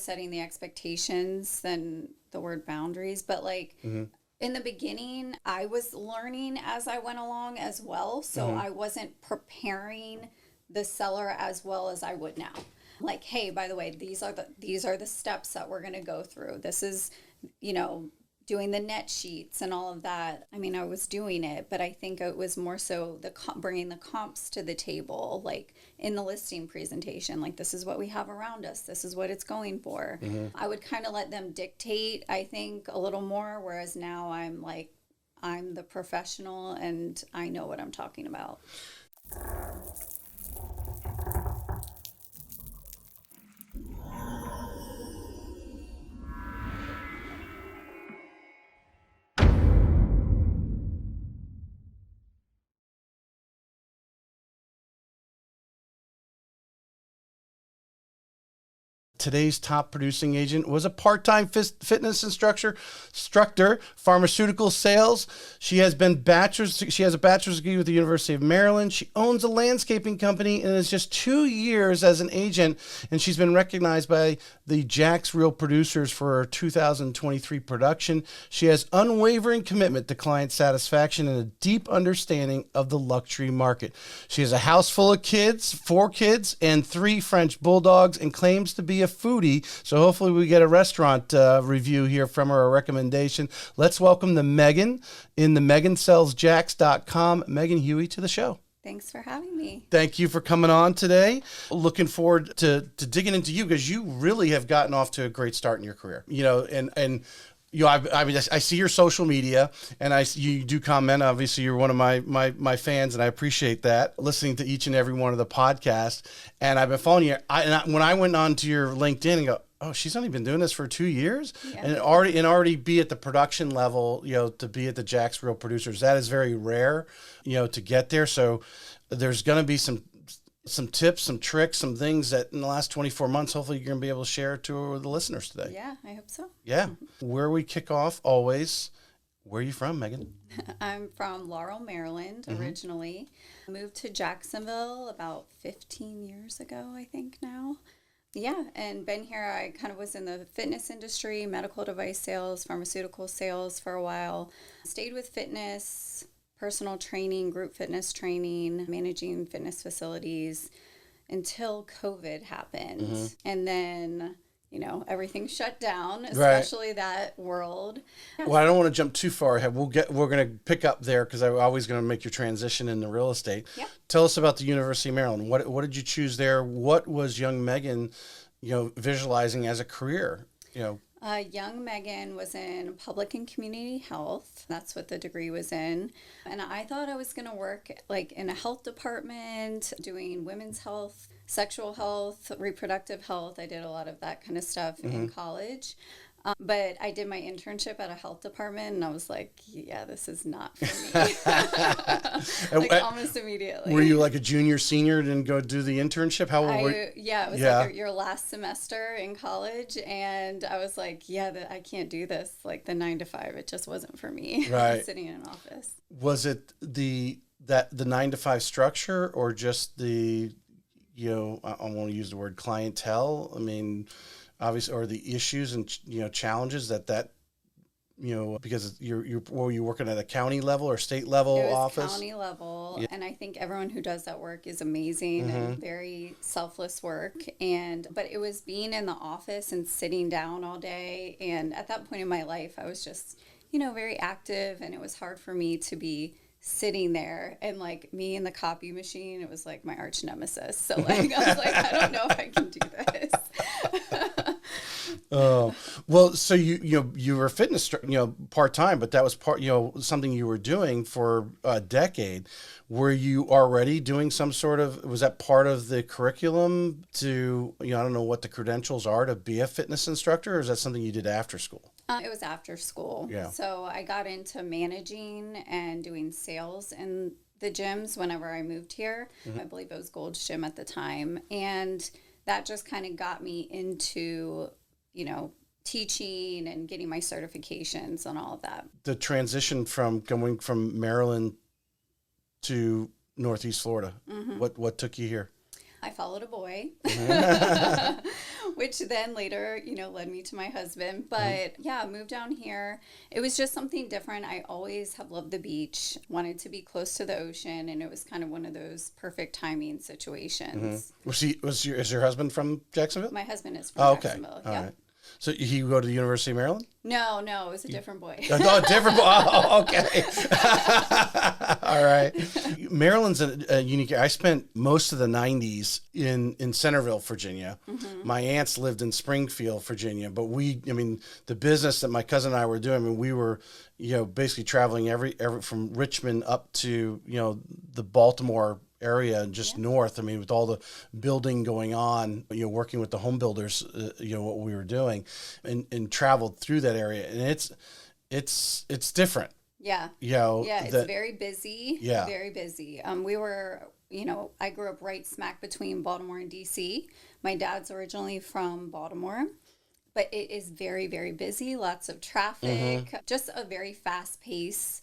setting the expectations than the word boundaries. But like in the beginning, I was learning as I went along as well. So I wasn't preparing the seller as well as I would now. Like, hey, by the way, these are the steps that we're going to go through. This is, doing the net sheets and all of that. I mean, I was doing it, but I think it was more so bringing the comps to the table, like in the listing presentation, like this is what we have around us. This is what it's going for. I would kind of let them dictate, I think, a little more, whereas now I'm the professional and I know what I'm talking about. Today's top producing agent was a part-time fitness instructor, pharmaceutical sales. She has a bachelor's degree with the University of Maryland. She owns a landscaping company and is just 2 years as an agent. And she's been recognized by the JAX Real Producers for her 2023 production. She has unwavering commitment to client satisfaction and a deep understanding of the luxury market. She has a house full of kids, 4 kids, and 3 French bulldogs, and claims to be a foodie. So hopefully we get a restaurant review here from her, a recommendation. Let's welcome the Megan in the megansellsjax.com, Megan Hughey, to the show. Thanks for having me. Thank you for coming on today. Looking forward to digging into you, because you really have gotten off to a great start in your career. I see your social media, and you do comment. Obviously, you're one of my fans, and I appreciate that. Listening to each and every one of the podcasts, and I've been following you. When I went on to your LinkedIn and go, oh, she's only been doing this for 2 years, and already be at the production level, to be at the JAX Real Producers. That is very rare, to get there. So there's going to be some tips, some tricks, some things that in the last 24 months, hopefully you're going to be able to share to the listeners today. Yeah, I hope so. Yeah. Where we kick off always, where are you from, Megan? I'm from Laurel, Maryland, originally. I moved to Jacksonville about 15 years ago, I think now. Yeah, and been here. I kind of was in the fitness industry, medical device sales, pharmaceutical sales for a while. Stayed with fitness, personal training, group fitness training, managing fitness facilities until COVID happened. And then, everything shut down, especially that world. Well, I don't want to jump too far ahead. We're going to pick up there, because I'm always going to make your transition into real estate. Yeah. Tell us about the University of Maryland. What did you choose there? What was young Megan, visualizing as a career? Young Megan was in public and community health. That's what the degree was in. And I thought I was going to work like in a health department, doing women's health, sexual health, reproductive health. I did a lot of that kind of stuff in college. But I did my internship at a health department, and I was like, yeah, this is not for me. Almost immediately. Were you like a junior, senior, and go do the internship? How old were you? Yeah, it was like your last semester in college, and I was like, I can't do this, like the 9 to 5. It just wasn't for me. Right. Sitting in an office. Was it the 9 to 5 structure, or just the, I want to use the word clientele? I mean, obviously, or the issues and challenges that because were you working at a county level or state level office? County level, and I think everyone who does that work is amazing and very selfless work. But it was being in the office and sitting down all day. And at that point in my life, I was just very active, and it was hard for me to be sitting there, and like me and the copy machine, it was like my arch nemesis. So like I was like, I don't know if I can do this. Oh, well, so you were a fitness part-time, but that was something you were doing for a decade. Were you already doing some sort of, was that part of the curriculum to, I don't know what the credentials are to be a fitness instructor, or is that something you did after school? It was after school. Yeah. So I got into managing and doing sales in the gyms whenever I moved here. I believe it was Gold's Gym at the time. And that just kind of got me into, teaching and getting my certifications and all of that. The transition from going from Maryland to Northeast Florida, what took you here? I followed a boy. which then later, led me to my husband. But yeah, moved down here. It was just something different. I always have loved the beach, wanted to be close to the ocean, and it was kind of one of those perfect timing situations. Is your husband from Jacksonville? My husband is from Jacksonville. All yeah. right. So he go to the University of Maryland? No, it was a different boy. Oh, different boy. Oh, okay. All right. Maryland's a unique area. I spent most of the 90s in Centerville, Virginia. My aunts lived in Springfield, Virginia. But the business that my cousin and I were doing, we were, basically traveling every from Richmond up to, the Baltimore area and just north. With all the building going on, working with the home builders, what we were doing, and traveled through that area, and it's different. Yeah. It's very busy. Yeah. Very busy. We were, I grew up right smack between Baltimore and DC. My dad's originally from Baltimore, but it is very, very busy. Lots of traffic, just a very fast pace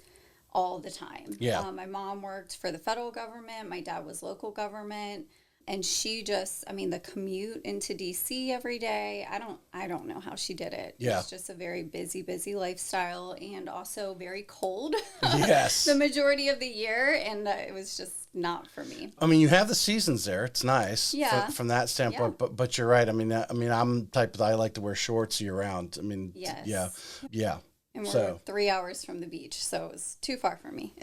all the time. Yeah. My mom worked for the federal government. My dad was local government. And she just, the commute into DC every day, I don't know how she did it. Yeah. It's just a very busy, busy lifestyle, and also very cold. Yes. The majority of the year, and it was just not for me. You have the seasons there. It's nice. Yeah. From that standpoint. Yeah. But you're right. I'm the type that I like to wear shorts year round. Yes. Yeah. And we're 3 hours from the beach, so it was too far for me.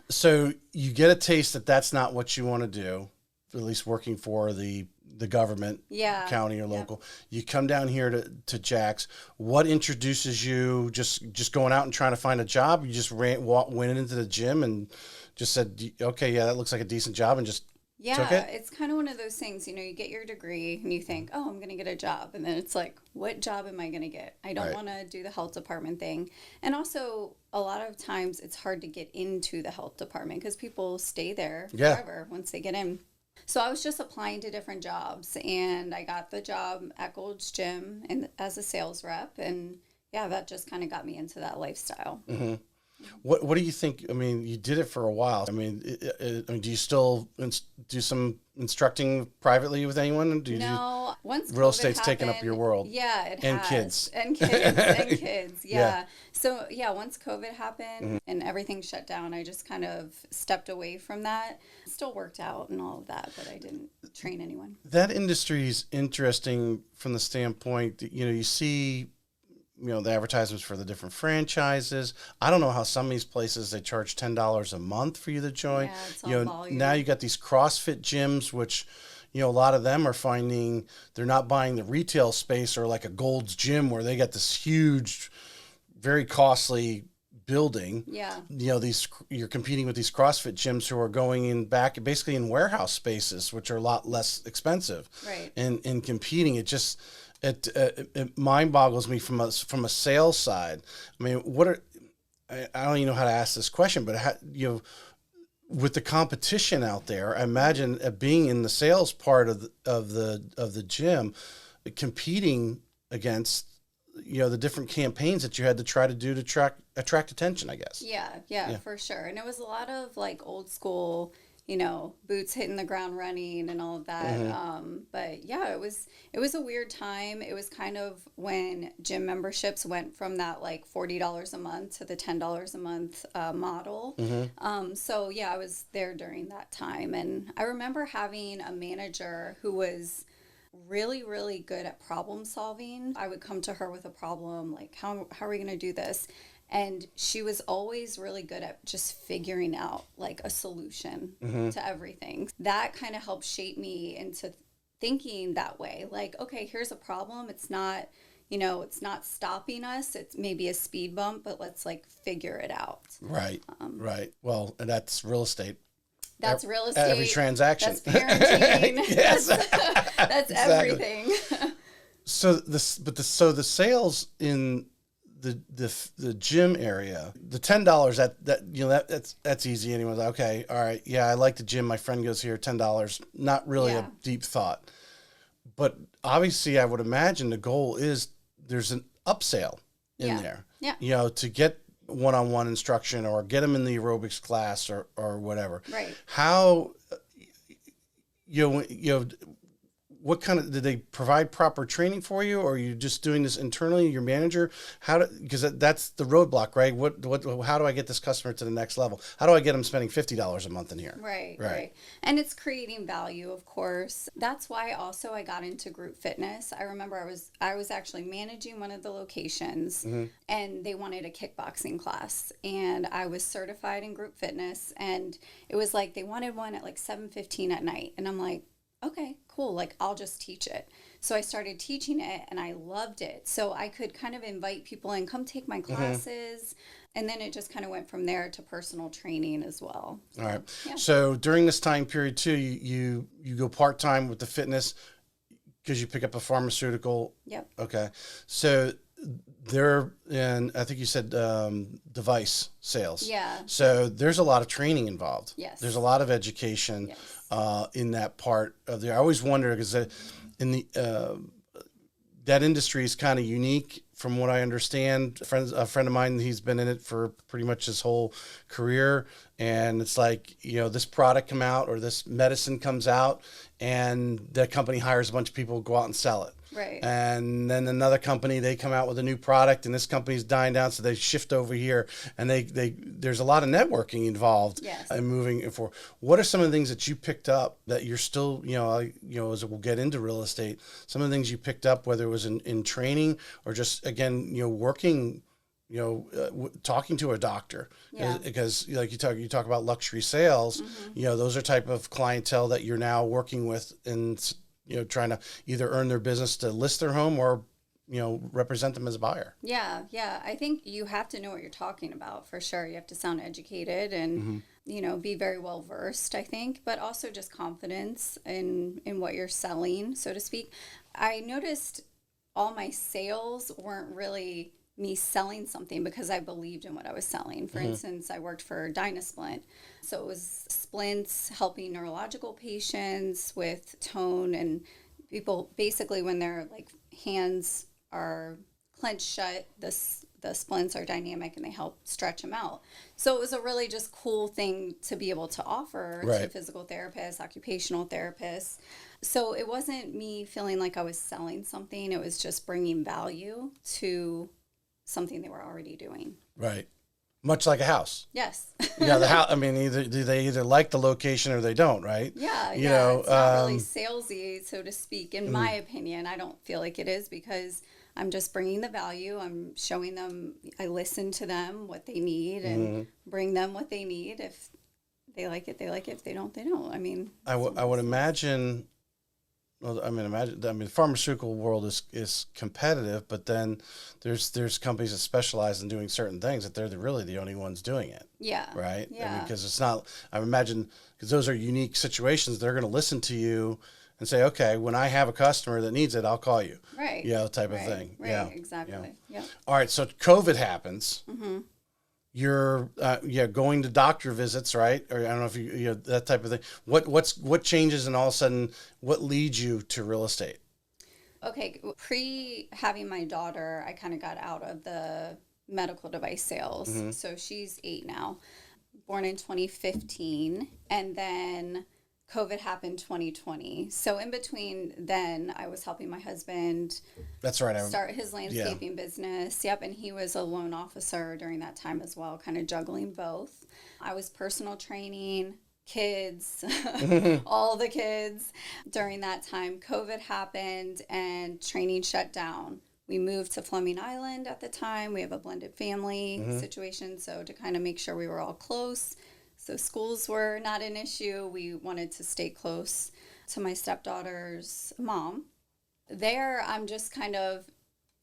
So you get a taste that that's not what you want to do, at least working for the government, county or local. You come down here to JAX. What introduces you? Just going out and trying to find a job? You just went into the gym and just said, okay, yeah, that looks like a decent job, and just took it? It's kind of one of those things, you get your degree and you think, oh, I'm going to get a job. And then it's like, what job am I going to get? I don't want to do the health department thing. And also, a lot of times it's hard to get into the health department because people stay there forever once they get in. So I was just applying to different jobs, and I got the job at Gold's Gym as a sales rep. And that just kind of got me into that lifestyle. Mm-hmm. What do you think? You did it for a while. Do you still do some instructing privately with anyone? No, once real COVID estate's taken up your world. Yeah, it and has. Kids. And kids. Yeah. Yeah. So once COVID happened and everything shut down, I just kind of stepped away from that. Still worked out and all of that, but I didn't train anyone. That industry is interesting from the standpoint that, you see, the advertisements for the different franchises. I don't know how some of these places, they charge $10 a month for you to join. Yeah, it's all volume. Now you got these CrossFit gyms, which, a lot of them are finding they're not buying the retail space or like a Gold's Gym where they got this huge, very costly building. Yeah. You're competing with these CrossFit gyms who are going in back basically in warehouse spaces, which are a lot less expensive. Right. And competing, it just, it mind boggles me from a sales side. I don't even know how to ask this question, but with the competition out there, I imagine being in the sales part of the gym, competing against the different campaigns that you had to try to do to attract attention, I guess. Yeah, for sure. And it was a lot of like old school, boots hitting the ground running and all of that. But yeah, it was a weird time. It was kind of when gym memberships went from that like $40 a month to the $10 a month model. So yeah, I was there during that time. And I remember having a manager who was really, really good at problem solving. I would come to her with a problem, like, how are we going to do this? And she was always really good at just figuring out like a solution to everything. That kind of helped shape me into thinking that way. Like, okay, here's a problem. It's not, it's not stopping us. It's maybe a speed bump, but let's like figure it out. Right. Right. Well, and that's real estate. That's real estate. Every transaction. That's parenting. Yes. That's everything. So the sales in the gym area, the $10 that's easy. Anyone's like, okay, all right, yeah, I like the gym. My friend goes here, $10. Not really a deep thought, but obviously, I would imagine the goal is there's an upsell in there. Yeah. To get one-on-one instruction or get them in the aerobics class or whatever. Right. How what kind of, did they provide proper training for you, or are you just doing this internally, your manager? Because that's the roadblock, right? How do I get this customer to the next level? How do I get them spending $50 a month in here? Right. And it's creating value, of course. That's why also I got into group fitness. I remember I was actually managing one of the locations, and they wanted a kickboxing class, and I was certified in group fitness, and it was like they wanted one at like 7:15 at night, and I'm like, okay, cool. Like, I'll just teach it. So I started teaching it, and I loved it. So I could kind of invite people in, come take my classes. And then it just kind of went from there to personal training as well. All right. Yeah. So during this time period too, you go part-time with the fitness because you pick up a pharmaceutical. Yep. Okay. So they're in, I think you said device sales. Yeah. So there's a lot of training involved. Yes. There's a lot of education in that part of the, I always wonder because in the, that industry is kind of unique from what I understand. A friend of mine, he's been in it for pretty much his whole career. And it's like, this product come out or this medicine comes out and the company hires a bunch of people to go out and sell it. Right. And then another company, they come out with a new product and this company's dying down. So they shift over here and there's a lot of networking involved. Yes. And moving forward. What are some of the things that you picked up that you're still, as we'll get into real estate, some of the things you picked up, whether it was in training or just, again, working, talking to a doctor, because like you talk about luxury sales, those are type of clientele that you're now working with and, trying to either earn their business to list their home or, represent them as a buyer. Yeah. I think you have to know what you're talking about for sure. You have to sound educated and, be very well versed, I think, but also just confidence in what you're selling, so to speak. I noticed all my sales weren't really me selling something because I believed in what I was selling. For instance, I worked for Dynasplint. So it was splints helping neurological patients with tone, and people basically when their like hands are clenched shut, the splints are dynamic and they help stretch them out. So it was a really just cool thing to be able to offer to physical therapists, occupational therapists. So it wasn't me feeling like I was selling something. It was just bringing value to something they were already doing. Right. Much like a house. Yes. The house, I mean, they either like the location or they don't, right? Yeah. It's not really salesy, so to speak, in my opinion. I don't feel like it is because I'm just bringing the value. I'm showing them, I listen to them, what they need, and bring them what they need. If they like it, they like it. If they don't, they don't. I mean, I would imagine. Well, the pharmaceutical world is competitive, but then there's companies that specialize in doing certain things that they're really the only ones doing it. Yeah. Right. Yeah. Because it's not. I imagine because those are unique situations. They're going to listen to you and say, okay, when I have a customer that needs it, I'll call you. Right. Type of thing. Right. Yeah. Exactly. Yeah. All right. So COVID happens. You're going to doctor visits, right? Or I don't know if you that type of thing. What changes and all of a sudden what leads you to real estate? Okay, pre having my daughter, I kind of got out of the medical device sales. So she's 8 now, born in 2015, and then COVID happened 2020. So in between then, I was helping my husband start his landscaping business. Yep, and he was a loan officer during that time as well, kind of juggling both. I was personal training, kids, all the kids. During that time, COVID happened and training shut down. We moved to Fleming Island at the time. We have a blended family situation, so to kind of make sure we were all close. So schools were not an issue. We wanted to stay close to my stepdaughter's mom. There, I'm just kind of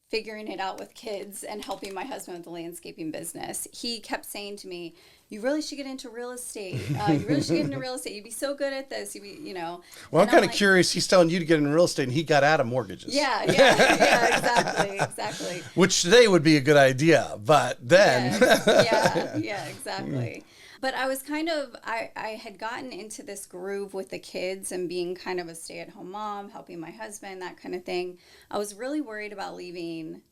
figuring it out with kids and helping my husband with the landscaping business. He kept saying to me, you really should get into real estate. You really should get into real estate. You'd be so good at this. Well, I'm kind of curious. He's telling you to get into real estate, and he got out of mortgages. Yeah, exactly. Which today would be a good idea, but then. Yeah, exactly. But I was I had gotten into this groove with the kids and being kind of a stay-at-home mom, helping my husband, that kind of thing. I was really worried about leaving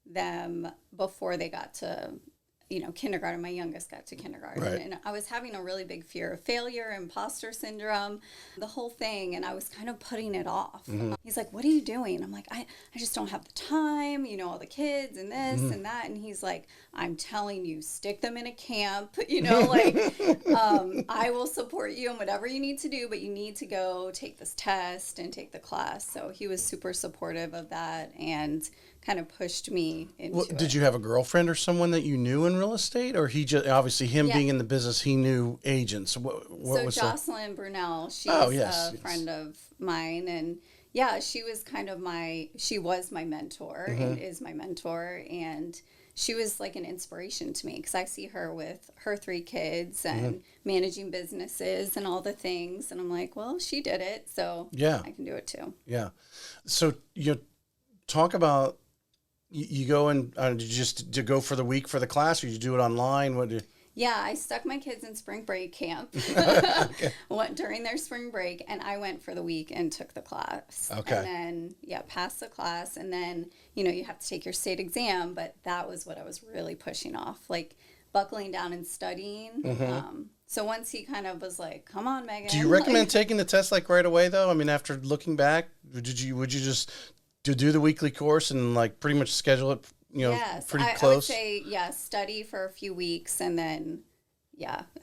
them before they got to kindergarten. My youngest got to kindergarten. Right. And I was having a really big fear of failure, imposter syndrome, the whole thing. And I was kind of putting it off. He's like, what are you doing? I'm like, I just don't have the time, all the kids and this and that. And he's like, I'm telling you, stick them in a camp, I will support you in whatever you need to do, but you need to go take this test and take the class. So he was super supportive of that and kind of pushed me into it. Did you have a girlfriend or someone that you knew in real estate, or he just, obviously him being in the business, he knew agents? What was Jocelyn Brunel, she's a friend of mine, and she was she was my mentor and is my mentor, and she was like an inspiration to me because I see her with her 3 kids and managing businesses and all the things, and I'm like, well, she did it, so I can do it too. Yeah. So talk about. You go and just to go for the week for the class, or you do it online? I stuck my kids in spring break camp during their spring break, and I went for the week and took the class. Okay. And then, passed the class, and then, you have to take your state exam, but that was what I was really pushing off, like buckling down and studying. So once he kind of was like, come on, Megan. Do you recommend taking the test like right away, though? I mean, after looking back, would you just do the weekly course and like pretty much schedule it, pretty close? I would say, study for a few weeks, and then,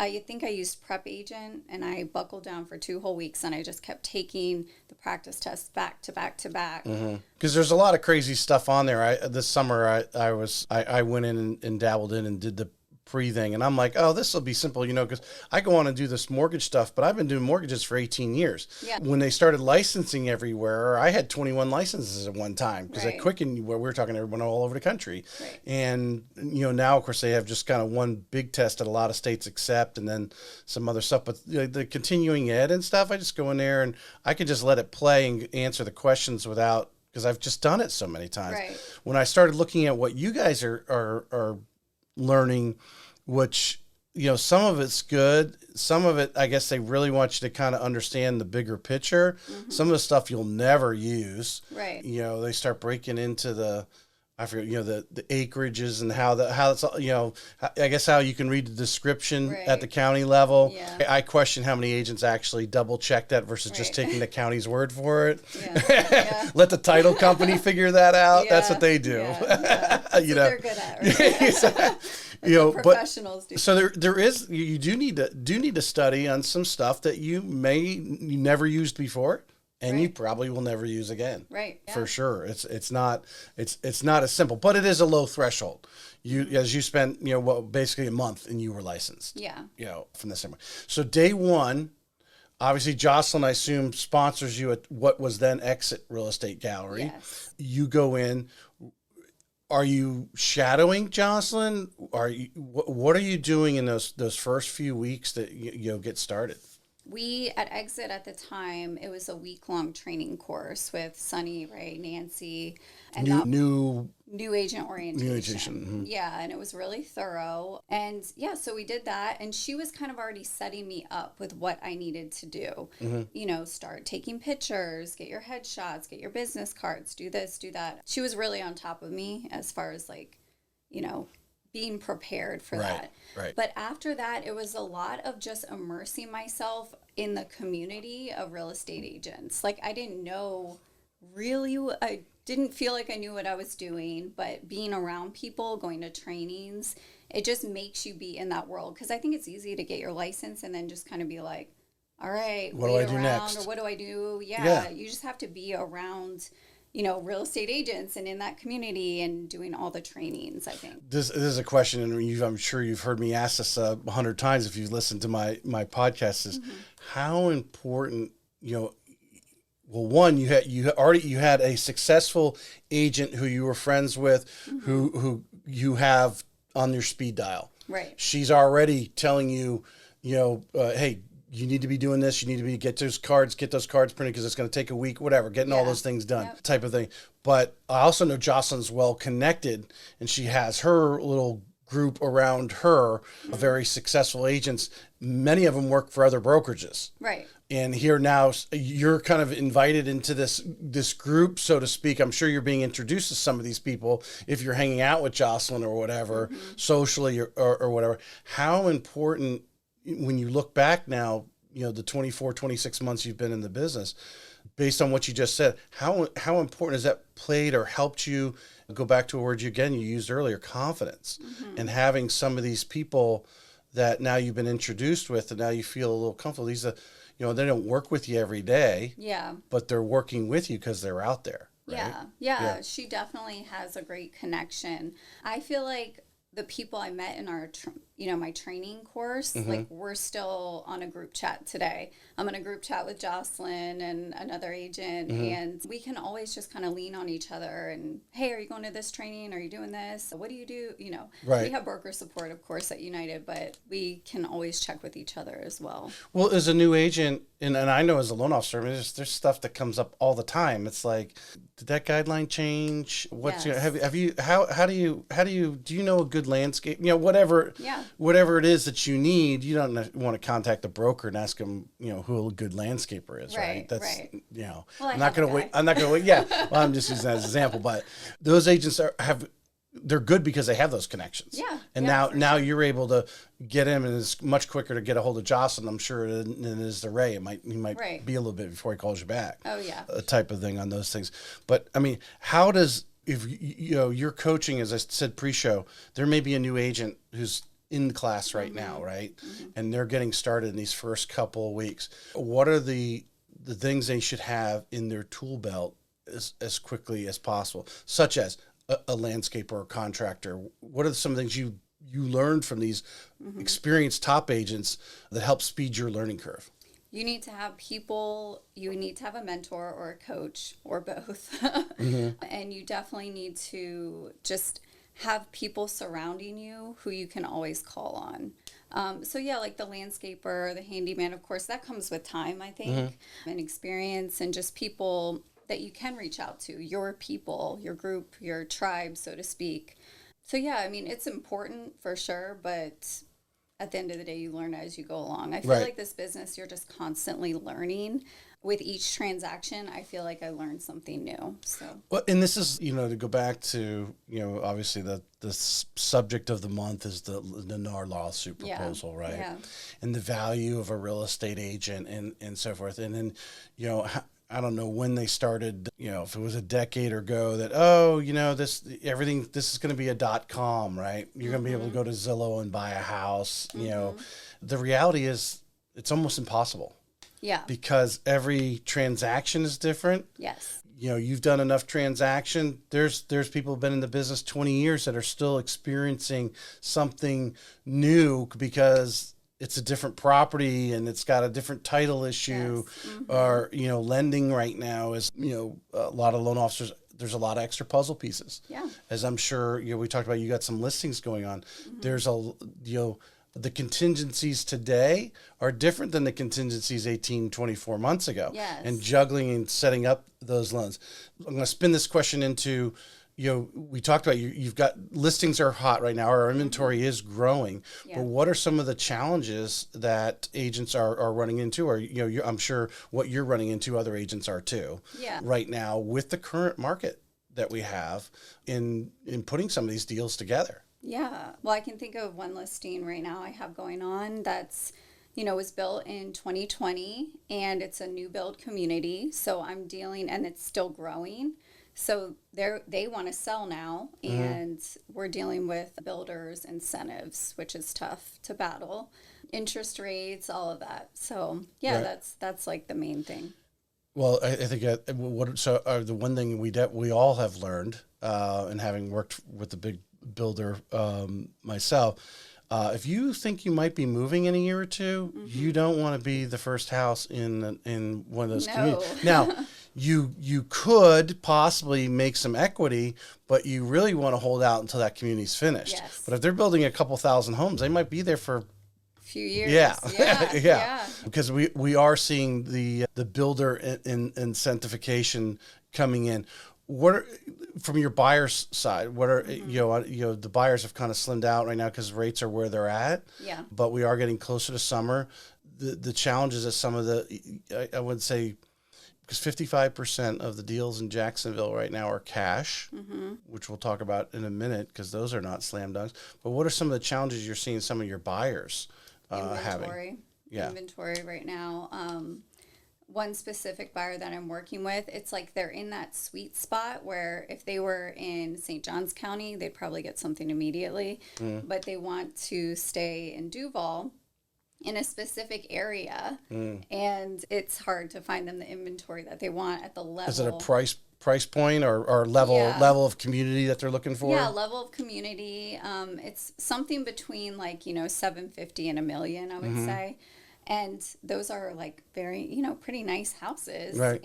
I think I used Prep Agent, and I buckled down for 2 whole weeks, and I just kept taking the practice tests back to back to back. Because there's a lot of crazy stuff on there. This summer I went in and dabbled in and did the pre-thing, and I'm like, oh, this will be simple, because I go on and do this mortgage stuff, but I've been doing mortgages for 18 years. When they started licensing everywhere, I had 21 licenses at one time, because at Quicken, where we were talking to everyone all over the country. And now of course they have just kind of one big test that a lot of states accept, and then some other stuff, but the continuing ed and stuff, I just go in there and I can just let it play and answer the questions because I've just done it so many times. When I started looking at what you guys are learning, which some of it's good, some of it I guess they really want you to kind of understand the bigger picture. Some of the stuff you'll never use. They start breaking into the the acreages and how it's I guess how you can read the description at the county level. I question how many agents actually double check that versus just taking the county's word for it. Let the title company figure that out. That's what they do. That's what they're good at. Professionals do. So you do need to study on some stuff that you never used before. And you probably will never use again. For sure. It's not as simple, but it is a low threshold. You spent, basically a month and you were licensed. From the same way. So day one, obviously Jocelyn, I assume, sponsors you at what was then Exit Real Estate Gallery. You go in. Are you shadowing Jocelyn? What are you doing in those first few weeks that you get started? We, at Exit at the time, it was a week-long training course with Sunny, Ray, Nancy. And new agent orientation. Yeah, and it was really thorough. And so we did that. And she was kind of already setting me up with what I needed to do. Start taking pictures, get your headshots, get your business cards, do this, do that. She was really on top of me as far as being prepared for that. But after that, it was a lot of just immersing myself in the community of real estate agents. Like, I didn't feel like I knew what I was doing, but being around people, going to trainings, it just makes you be in that world. Because I think it's easy to get your license and then just kind of be like, all right, what do I do next? Or what do I do? You just have to be around real estate agents and in that community and doing all the trainings, I think. This is a question, and I'm sure you've heard me ask this 100 times if you've listened to my podcast, is how important, well, one, you had a successful agent who you were friends with, who you have on your speed dial. She's already telling you, hey, you need to be doing this. You need to get those cards printed because it's going to take a week, whatever, getting all those things done type of thing. But I also know Jocelyn's well connected, and she has her little group around her of very successful agents. Many of them work for other brokerages. And here now, you're kind of invited into this group, so to speak. I'm sure you're being introduced to some of these people if you're hanging out with Jocelyn or whatever, socially or whatever. How important, when you look back now, the 24, 26 months you've been in the business, based on what you just said, how important has that played or helped you go back to a word you used earlier, confidence, and having some of these people that now you've been introduced with, and now you feel a little comfortable. These are, they don't work with you every day. Yeah. But they're working with you because they're out there. Right? Yeah. She definitely has a great connection. I feel like the people I met in our, my training course, like we're still on a group chat today. I'm in a group chat with Jocelyn and another agent, and we can always just kind of lean on each other and, hey, are you going to this training? Are you doing this? What do you do? Right. We have broker support, of course, at United, but we can always check with each other as well. Well, as a new agent, and I know as a loan officer, there's stuff that comes up all the time. It's like, did that guideline change? What's have you how do you know a good landscape? Whatever it is that you need, you don't want to contact the broker and ask them, who a good landscaper is, right? That's right. Well, I'm not going to wait. Yeah, well, I'm just using that as an example, but those agents they're good because they have those connections. Yeah. And now you're able to get him, and it's much quicker to get a hold of Jocelyn, I'm sure, than it is to Ray. He might be a little bit before he calls you back. Oh, yeah. A type of thing on those things. But I mean, how does, if you're coaching, as I said pre-show, there may be a new agent who's in class right now, right? And they're getting started in these first couple of weeks. What are the things they should have in their tool belt as quickly as possible, such as a landscaper or contractor? What are some things you learned from these experienced top agents that help speed your learning curve? You need to have people, you need to have a mentor or a coach or both. And you definitely need to just have people surrounding you who you can always call on. Like the landscaper, the handyman, of course, that comes with time, I think, and experience, and just people that you can reach out to, your people, your group, your tribe, so to speak. So it's important for sure, but at the end of the day, you learn as you go along. I feel like this business, you're just constantly learning. With each transaction, I feel like I learned something new. So, well, and this is, to go back to, obviously the subject of the month is the NAR lawsuit proposal, right? Yeah. And the value of a real estate agent and so forth. And then, I don't know when they started, if it was a decade ago that, this is going to be a .com, right? You're going to be able to go to Zillow and buy a house. The reality is it's almost impossible. Yeah. Because every transaction is different. Yes. You've done enough transaction. There's people who've been in the business 20 years that are still experiencing something new because it's a different property and it's got a different title issue. Yes. Or, lending right now is, a lot of loan officers, there's a lot of extra puzzle pieces. Yeah. As I'm sure, we talked about, you got some listings going on. There's the contingencies today are different than the contingencies 18, 24 months ago. Yes. And juggling and setting up those loans. I'm going to spin this question into, we talked about you've got listings are hot right now. Our inventory is growing. Yeah. But what are some of the challenges that agents are running into? Or, I'm sure what you're running into, other agents are too. Yeah. Right now with the current market that we have in putting some of these deals together. Yeah. Well, I can think of one listing right now I have going on that's, was built in 2020, and it's a new build community. So I'm dealing, and it's still growing. So they want to sell now, and we're dealing with builders' incentives, which is tough to battle. Interest rates, all of that. So that's like the main thing. Well, I think the one thing we all have learned, and having worked with the big builder myself, if you think you might be moving in a year or two, you don't want to be the first house in one of those communities. Now, you could possibly make some equity, but you really want to hold out until that community's finished. Yes. But if they're building a couple thousand homes, they might be there for few years. Yeah. Because we are seeing the builder incentivification coming in. What are, from your buyer's side, what are, the buyers have kind of slimmed out right now because rates are where they're at. Yeah. But we are getting closer to summer. the challenges that some of I would say, because 55% of the deals in Jacksonville right now are cash, which we'll talk about in a minute, because those are not slam dunks. But what are some of the challenges you're seeing some of your buyers having? Yeah. Inventory right now. One specific buyer that I'm working with, it's like they're in that sweet spot where if they were in St. Johns County, they'd probably get something immediately, but they want to stay in Duval in a specific area, and it's hard to find them the inventory that they want at the level. Is it a price point or level of community that they're looking for? Yeah, level of community. It's something between like, $750 and $1 million, I would say. And those are like very, pretty nice houses. Right.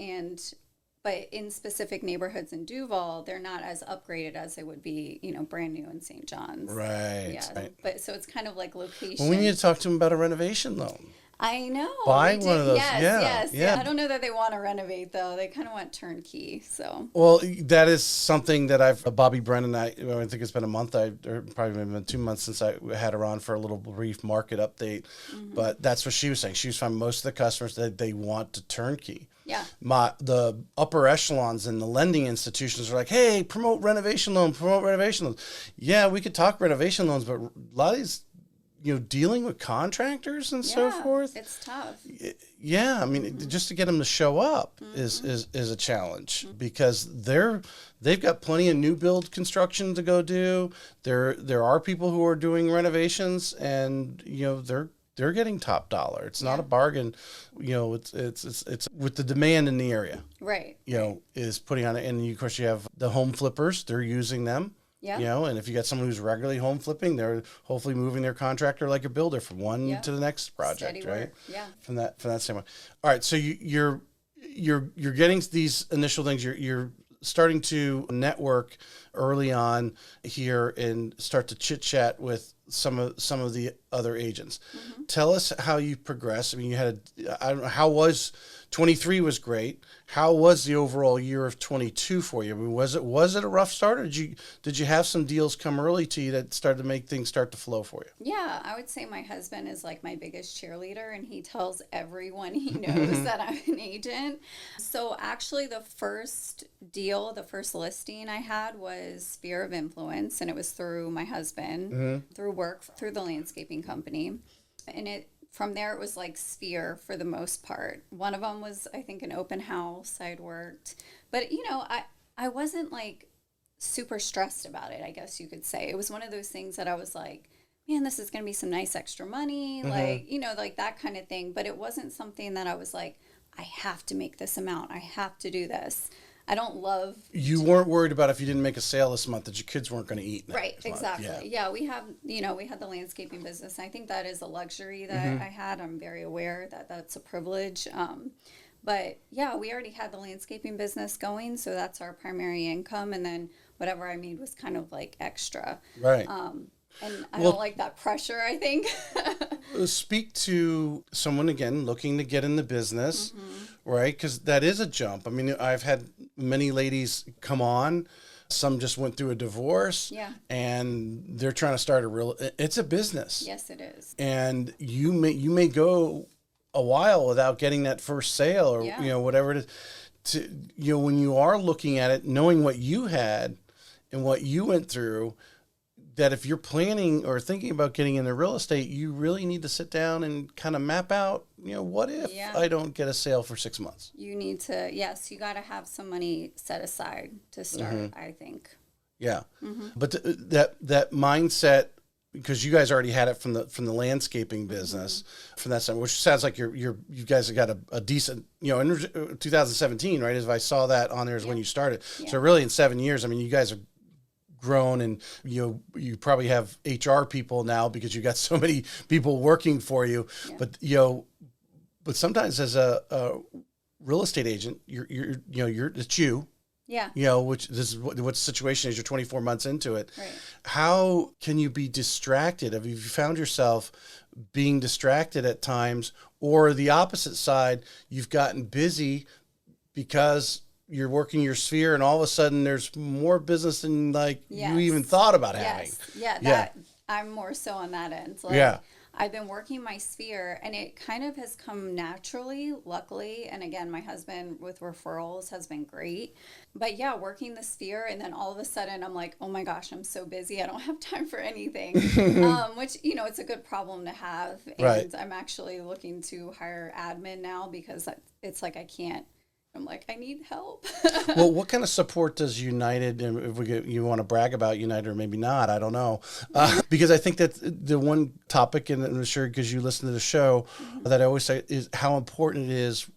But in specific neighborhoods in Duval, they're not as upgraded as they would be, brand new in St. John's. Right. Yeah. Right. But so it's kind of like location. Well, we need to talk to them about a renovation loan. I know. Buy one of those. Yes. Yeah. I don't know that they want to renovate though. They kind of want turnkey. So. Well, that is something that Bobby Brennan, I think it's been a month, or probably been 2 months since I had her on for a little brief market update. But that's what she was saying. She was finding most of the customers that they want to turnkey. Yeah. The upper echelons and the lending institutions are like, hey, promote renovation loans. Yeah, we could talk renovation loans, but a lot of these, dealing with contractors and so forth. It's tough. Yeah, I mean, just to get them to show up is a challenge, because they've got plenty of new build construction to go do. There are people who are doing renovations, and they're getting top dollar. It's not a bargain. It's with the demand in the area. Right. Is putting on it, and of course you have the home flippers. They're using them. Yeah. And if you got someone who's regularly home flipping, they're hopefully moving their contractor like a builder from one to the next project, steady right? Work. Yeah. From that standpoint. All right. So you're getting these initial things. You're starting to network early on here and start to chit chat with some of the other agents. Tell us how you progress. I mean, how was 23 was great. How was the overall year of 22 for you? I mean, was it a rough start, or did you have some deals come early to you that started to make things start to flow for you? Yeah, I would say my husband is like my biggest cheerleader, and he tells everyone he knows that I'm an agent. So actually the first listing I had was Sphere of Influence, and it was through my husband, through work, through the landscaping company. And from there, it was like Sphere for the most part. One of them was, I think, an open house I'd worked. But, I wasn't like super stressed about it, I guess you could say. It was one of those things that I was like, man, this is going to be some nice extra money, like that kind of thing. But it wasn't something that I was like, I have to make this amount. I have to do this. I don't love. You weren't worried about if you didn't make a sale this month that your kids weren't going to eat. Right, exactly. Yeah, we have, we had the landscaping business. I think that is a luxury that I had. I'm very aware that that's a privilege. But yeah, we already had the landscaping business going, so that's our primary income. And then whatever I made was kind of like extra. Right. And I don't like that pressure, I think. Speak to someone, again, looking to get in the business, right? Because that is a jump. I mean, I've had many ladies come on. Some just went through a divorce. Yeah. And they're trying to start it's a business. Yes, it is. And you may go a while without getting that first sale or, whatever it is. When you are looking at it, knowing what you had and what you went through, that if you're planning or thinking about getting into real estate, you really need to sit down and kind of map out, what if I don't get a sale for 6 months? You need to, you got to have some money set aside to start, I think. Yeah. But that mindset, because you guys already had it from the landscaping business, from that side, which sounds like you guys have got a decent, in 2017, right? As I saw that on there is when you started. Yeah. So really in 7 years, I mean, you guys have grown, and you probably have HR people now because you got so many people working for you. Yeah. But sometimes as a real estate agent, it's you. Yeah. Which this is what the situation is. You're 24 months into it. Right. How can you be distracted? Have you found yourself being distracted at times, or the opposite side? You've gotten busy because you're working your sphere, and all of a sudden there's more business than you even thought about having. Yeah, I'm more so on that end. I've been working my sphere, and it kind of has come naturally, luckily. And again, my husband with referrals has been great. But yeah, working the sphere, and then all of a sudden I'm like, oh my gosh, I'm so busy. I don't have time for anything. Which, it's a good problem to have. And Right. I'm actually looking to hire admin now because it's like I can't. I'm like, I need help. Well, what kind of support does United, and if you want to brag about United or maybe not, I don't know. Because I think that the one topic, and I'm sure because you listen to the show, that I always say is how important it is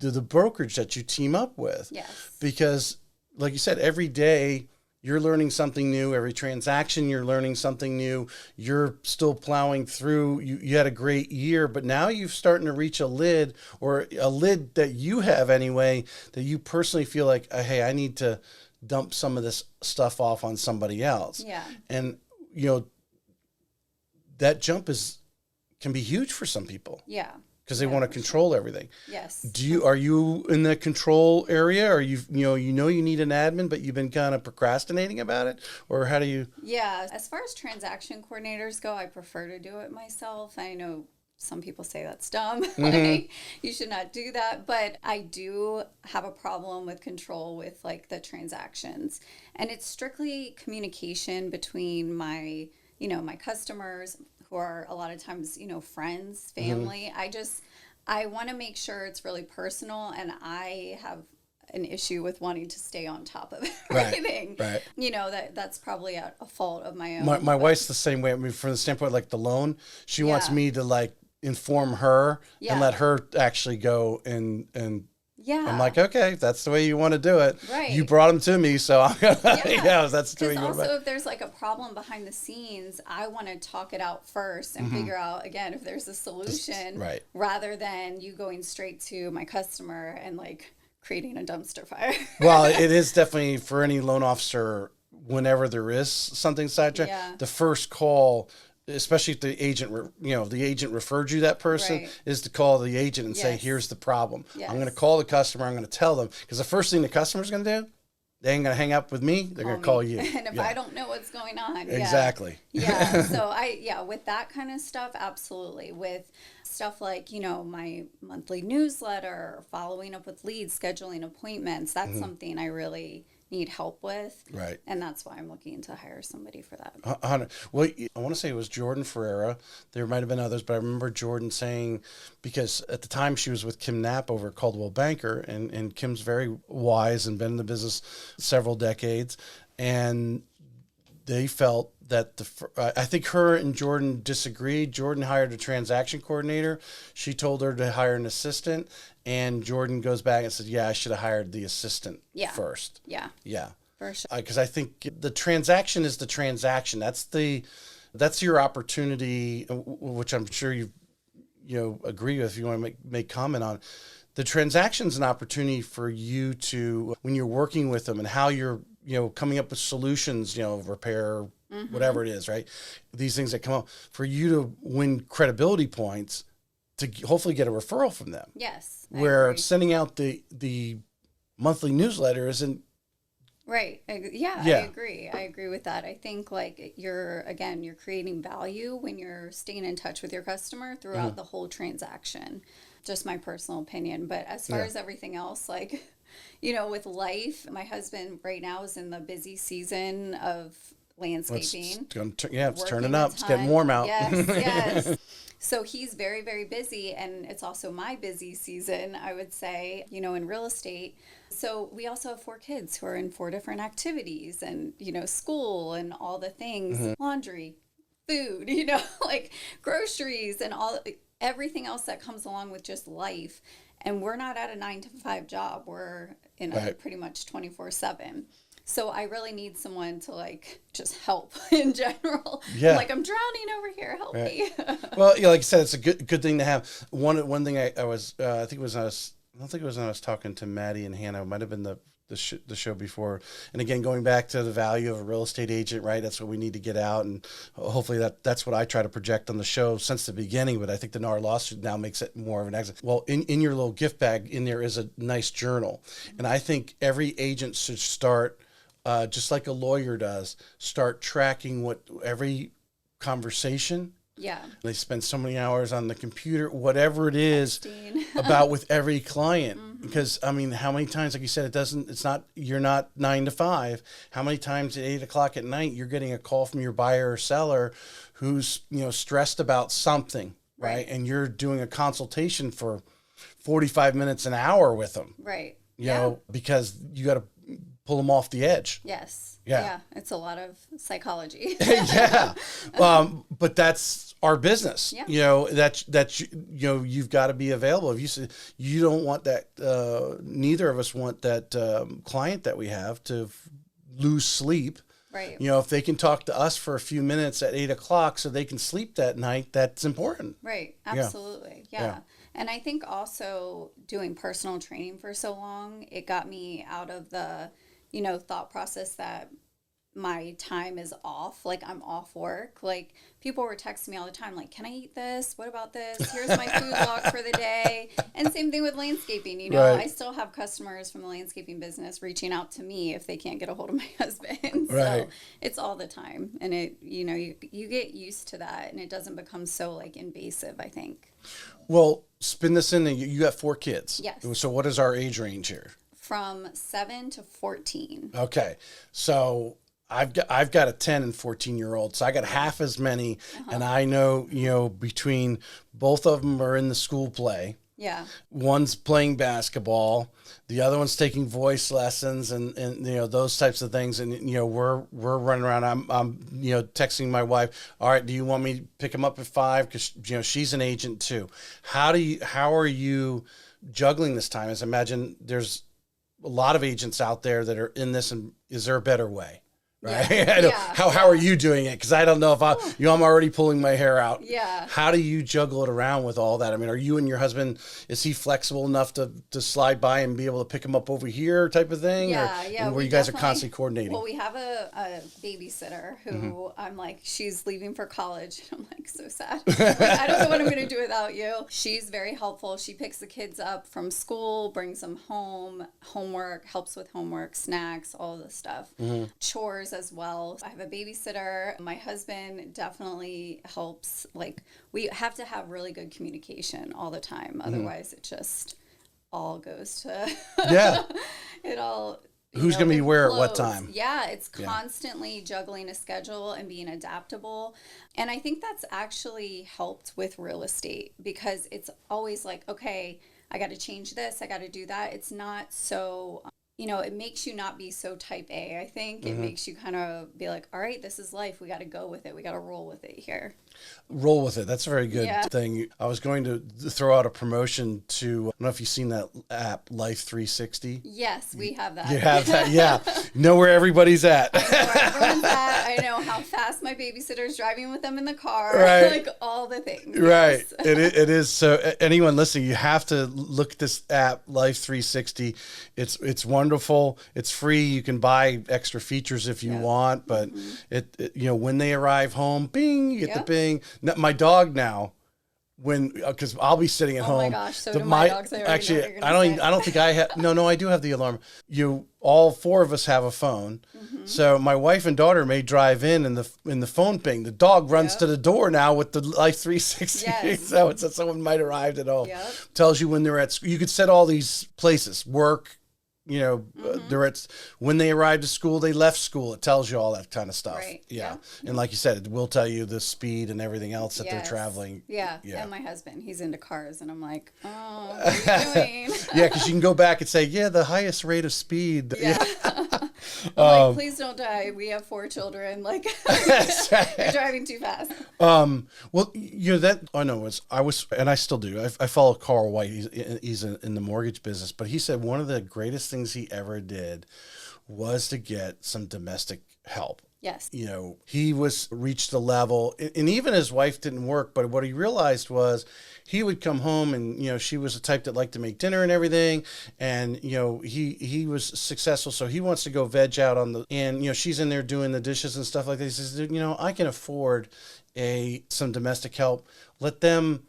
to the brokerage that you team up with. Yes. Because like you said, every day you're learning something new. Every transaction, you're learning something new. You're still plowing through. You had a great year, but now you're starting to reach a lid, or a lid that you have anyway, that you personally feel like, hey, I need to dump some of this stuff off on somebody else. Yeah. And, that jump can be huge for some people. Yeah. Because they want to control everything. Yes. Are you in the control area? Or you need an admin, but you've been kind of procrastinating about it? Or how do you? Yeah. As far as transaction coordinators go, I prefer to do it myself. I know some people say that's dumb. Like, you should not do that. But I do have a problem with control with like the transactions. And it's strictly communication between my customers, who are a lot of times, friends, family. I want to make sure it's really personal, and I have an issue with wanting to stay on top of everything. Right. That's probably a fault of my own. My wife's the same way. I mean, from the standpoint, like the loan, she wants me to like inform her and let her actually go and I'm like, okay, if that's the way you want to do it. Right. You brought them to me, so I'm gonna, that's the way you want to. Also, if there's like a problem behind the scenes, I want to talk it out first and figure out, again, if there's a solution, rather than you going straight to my customer and like creating a dumpster fire. Well, it is definitely for any loan officer, whenever there is something sidetracked, the first call, especially if the agent, the agent referred you that person, is to call the agent and say, here's the problem. I'm going to call the customer. I'm going to tell them, because the first thing the customer's going to do, they ain't going to hang up with me. They're going to call you. And if I don't know what's going on. Exactly. So with that kind of stuff, absolutely. With stuff like, my monthly newsletter, following up with leads, scheduling appointments, that's something I really need help with. Right. And that's why I'm looking to hire somebody for that. Well, I want to say it was Jordan Ferreira. There might have been others, but I remember Jordan saying, because at the time she was with Kim Knapp over at Coldwell Banker, and Kim's very wise and been in the business several decades. And they felt that I think her and Jordan disagreed. Jordan hired a transaction coordinator. She told her to hire an assistant, and Jordan goes back and says, I should have hired the assistant first. Yeah. For sure. Because I think the transaction is the transaction. That's your opportunity, which I'm sure you agree with. If you want to make comment on, the transaction's an opportunity for you to, when you're working with them and how you're coming up with solutions, repair, whatever it is, right? These things that come up for you to win credibility points to hopefully get a referral from them. Yes. Where sending out the monthly newsletter isn't. Right. I agree. I agree with that. I think like you're creating value when you're staying in touch with your customer throughout the whole transaction. Just my personal opinion. But as far as everything else, like, with life, my husband right now is in the busy season of landscaping. It's turning up. It's getting warm out. Yes. So he's very, very busy, and it's also my busy season, I would say, in real estate. So we also have 4 kids who are in 4 different activities and, school and all the things, laundry, food, like groceries and everything else that comes along with just life. And we're not at a 9-to-5 job. We're in a pretty much 24/7. So I really need someone to like just help in general. Yeah. Like, I'm drowning over here. Help me. Well, like I said, it's a good thing to have. One thing I was I think it was I don't think it was when I was talking to Maddie and Hannah. It might have been the show before. And again, going back to the value of a real estate agent, right? That's what we need to get out, and hopefully that's what I try to project on the show since the beginning. But I think the NAR lawsuit now makes it more of an exit. Well, in your little gift bag, in there is a nice journal, and I think every agent should start. Just like a lawyer does, start tracking what every conversation Yeah. They spend so many hours on the computer, whatever it is Texting. about with every client. Because I mean, how many times, like you said, you're not 9 to 5. How many times at 8 o'clock at night, you're getting a call from your buyer or seller who's, stressed about something, right? And you're doing a consultation for 45 minutes, an hour with them. Right. You know, because you got to pull them off the edge. Yes. Yeah. It's a lot of psychology. Yeah. But that's our business. Yeah. You've got to be available. If you say you don't want that, neither of us want that client that we have to lose sleep. Right. If they can talk to us for a few minutes at 8 o'clock so they can sleep that night, that's important. Right. Absolutely. Yeah. And I think also doing personal training for so long, it got me out of the, thought process that my time is off. Like, I'm off work. Like, people were texting me all the time, like, can I eat this? What about this? Here's my food log for the day. And same thing with landscaping. Right. I still have customers from the landscaping business reaching out to me if they can't get a hold of my husband. Right. So it's all the time. And it, you get used to that, and it doesn't become so like invasive, I think. Well, spin this in. You got 4 kids. Yes. So what is our age range here? From 7 to 14. Okay. So I've got a 10 and 14-year-old, so I got half as many, and I know, between both of them are in the school play. Yeah. One's playing basketball, the other one's taking voice lessons and those types of things, and we're running around. I'm texting my wife, all right, do you want me to pick him up at 5, because she's an agent too. How are you juggling this time? As I imagine there's a lot of agents out there that are in this, and is there a better way? Right. Yeah. How are you doing it? Because I don't know if I'm already pulling my hair out. Yeah. How do you juggle it around with all that? I mean, are you and your husband, is he flexible enough to slide by and be able to pick him up over here type of thing? Yeah. Where you guys are constantly coordinating? Well, we have a babysitter who I'm like, she's leaving for college. I'm like, so sad. Like, I don't know what I'm going to do without you. She's very helpful. She picks the kids up from school, brings them home, homework, helps with homework, snacks, all of the stuff. Chores as well. I have a babysitter. My husband definitely helps. Like, we have to have really good communication all the time. Otherwise, it just all goes to it all. Who's going to be where at what time? Yeah, it's constantly juggling a schedule and being adaptable. And I think that's actually helped with real estate, because it's always like, okay, I got to change this, I got to do that. It's not so, it makes you not be so type A, I think. It makes you kind of be like, all right, this is life. We got to go with it. We got to roll with it here. Roll with it. That's a very good thing. I was going to throw out a promotion to, I don't know if you've seen that app, Life 360. Yes, we have that. You have that, yeah. Know where everybody's at. I know where everyone's at. I know how fast my babysitter's driving with them in the car. Right. Like all the things. Right. Yes. It is. So anyone listening, you have to look at this app, Life 360. It's wonderful. It's free. You can buy extra features if you want, but it when they arrive home, bing, you get the bing. Now, my dog now, because I'll be sitting at home. Oh my gosh, so do my dogs. Actually, I don't think I have. No, I do have the alarm. All 4 of us have a phone. So my wife and daughter may drive in the phone ping. The dog runs to the door now with the Life 360. Yes. So it's that someone might arrive at home. Yep. Tells you when they're at school. You could set all these places, work. They're at, when they arrived at school, they left school. It tells you all that kind of stuff. Right. Yeah. And like you said, it will tell you the speed and everything else that they're traveling. Yeah. And my husband, he's into cars, and I'm like, oh, what are you doing? Yeah, because you can go back and say, the highest rate of speed. Yeah. I'm like, please don't die. We have 4 children. Like, you're driving too fast. Well, and I still do. I follow Carl White. He's in the mortgage business, but he said one of the greatest things he ever did was to get some domestic help. Yes. He reached the level, and even his wife didn't work, but what he realized was he would come home and, she was the type that liked to make dinner and everything. And, he was successful. So he wants to go veg out and she's in there doing the dishes and stuff like that. He says, I can afford some domestic help. Let them,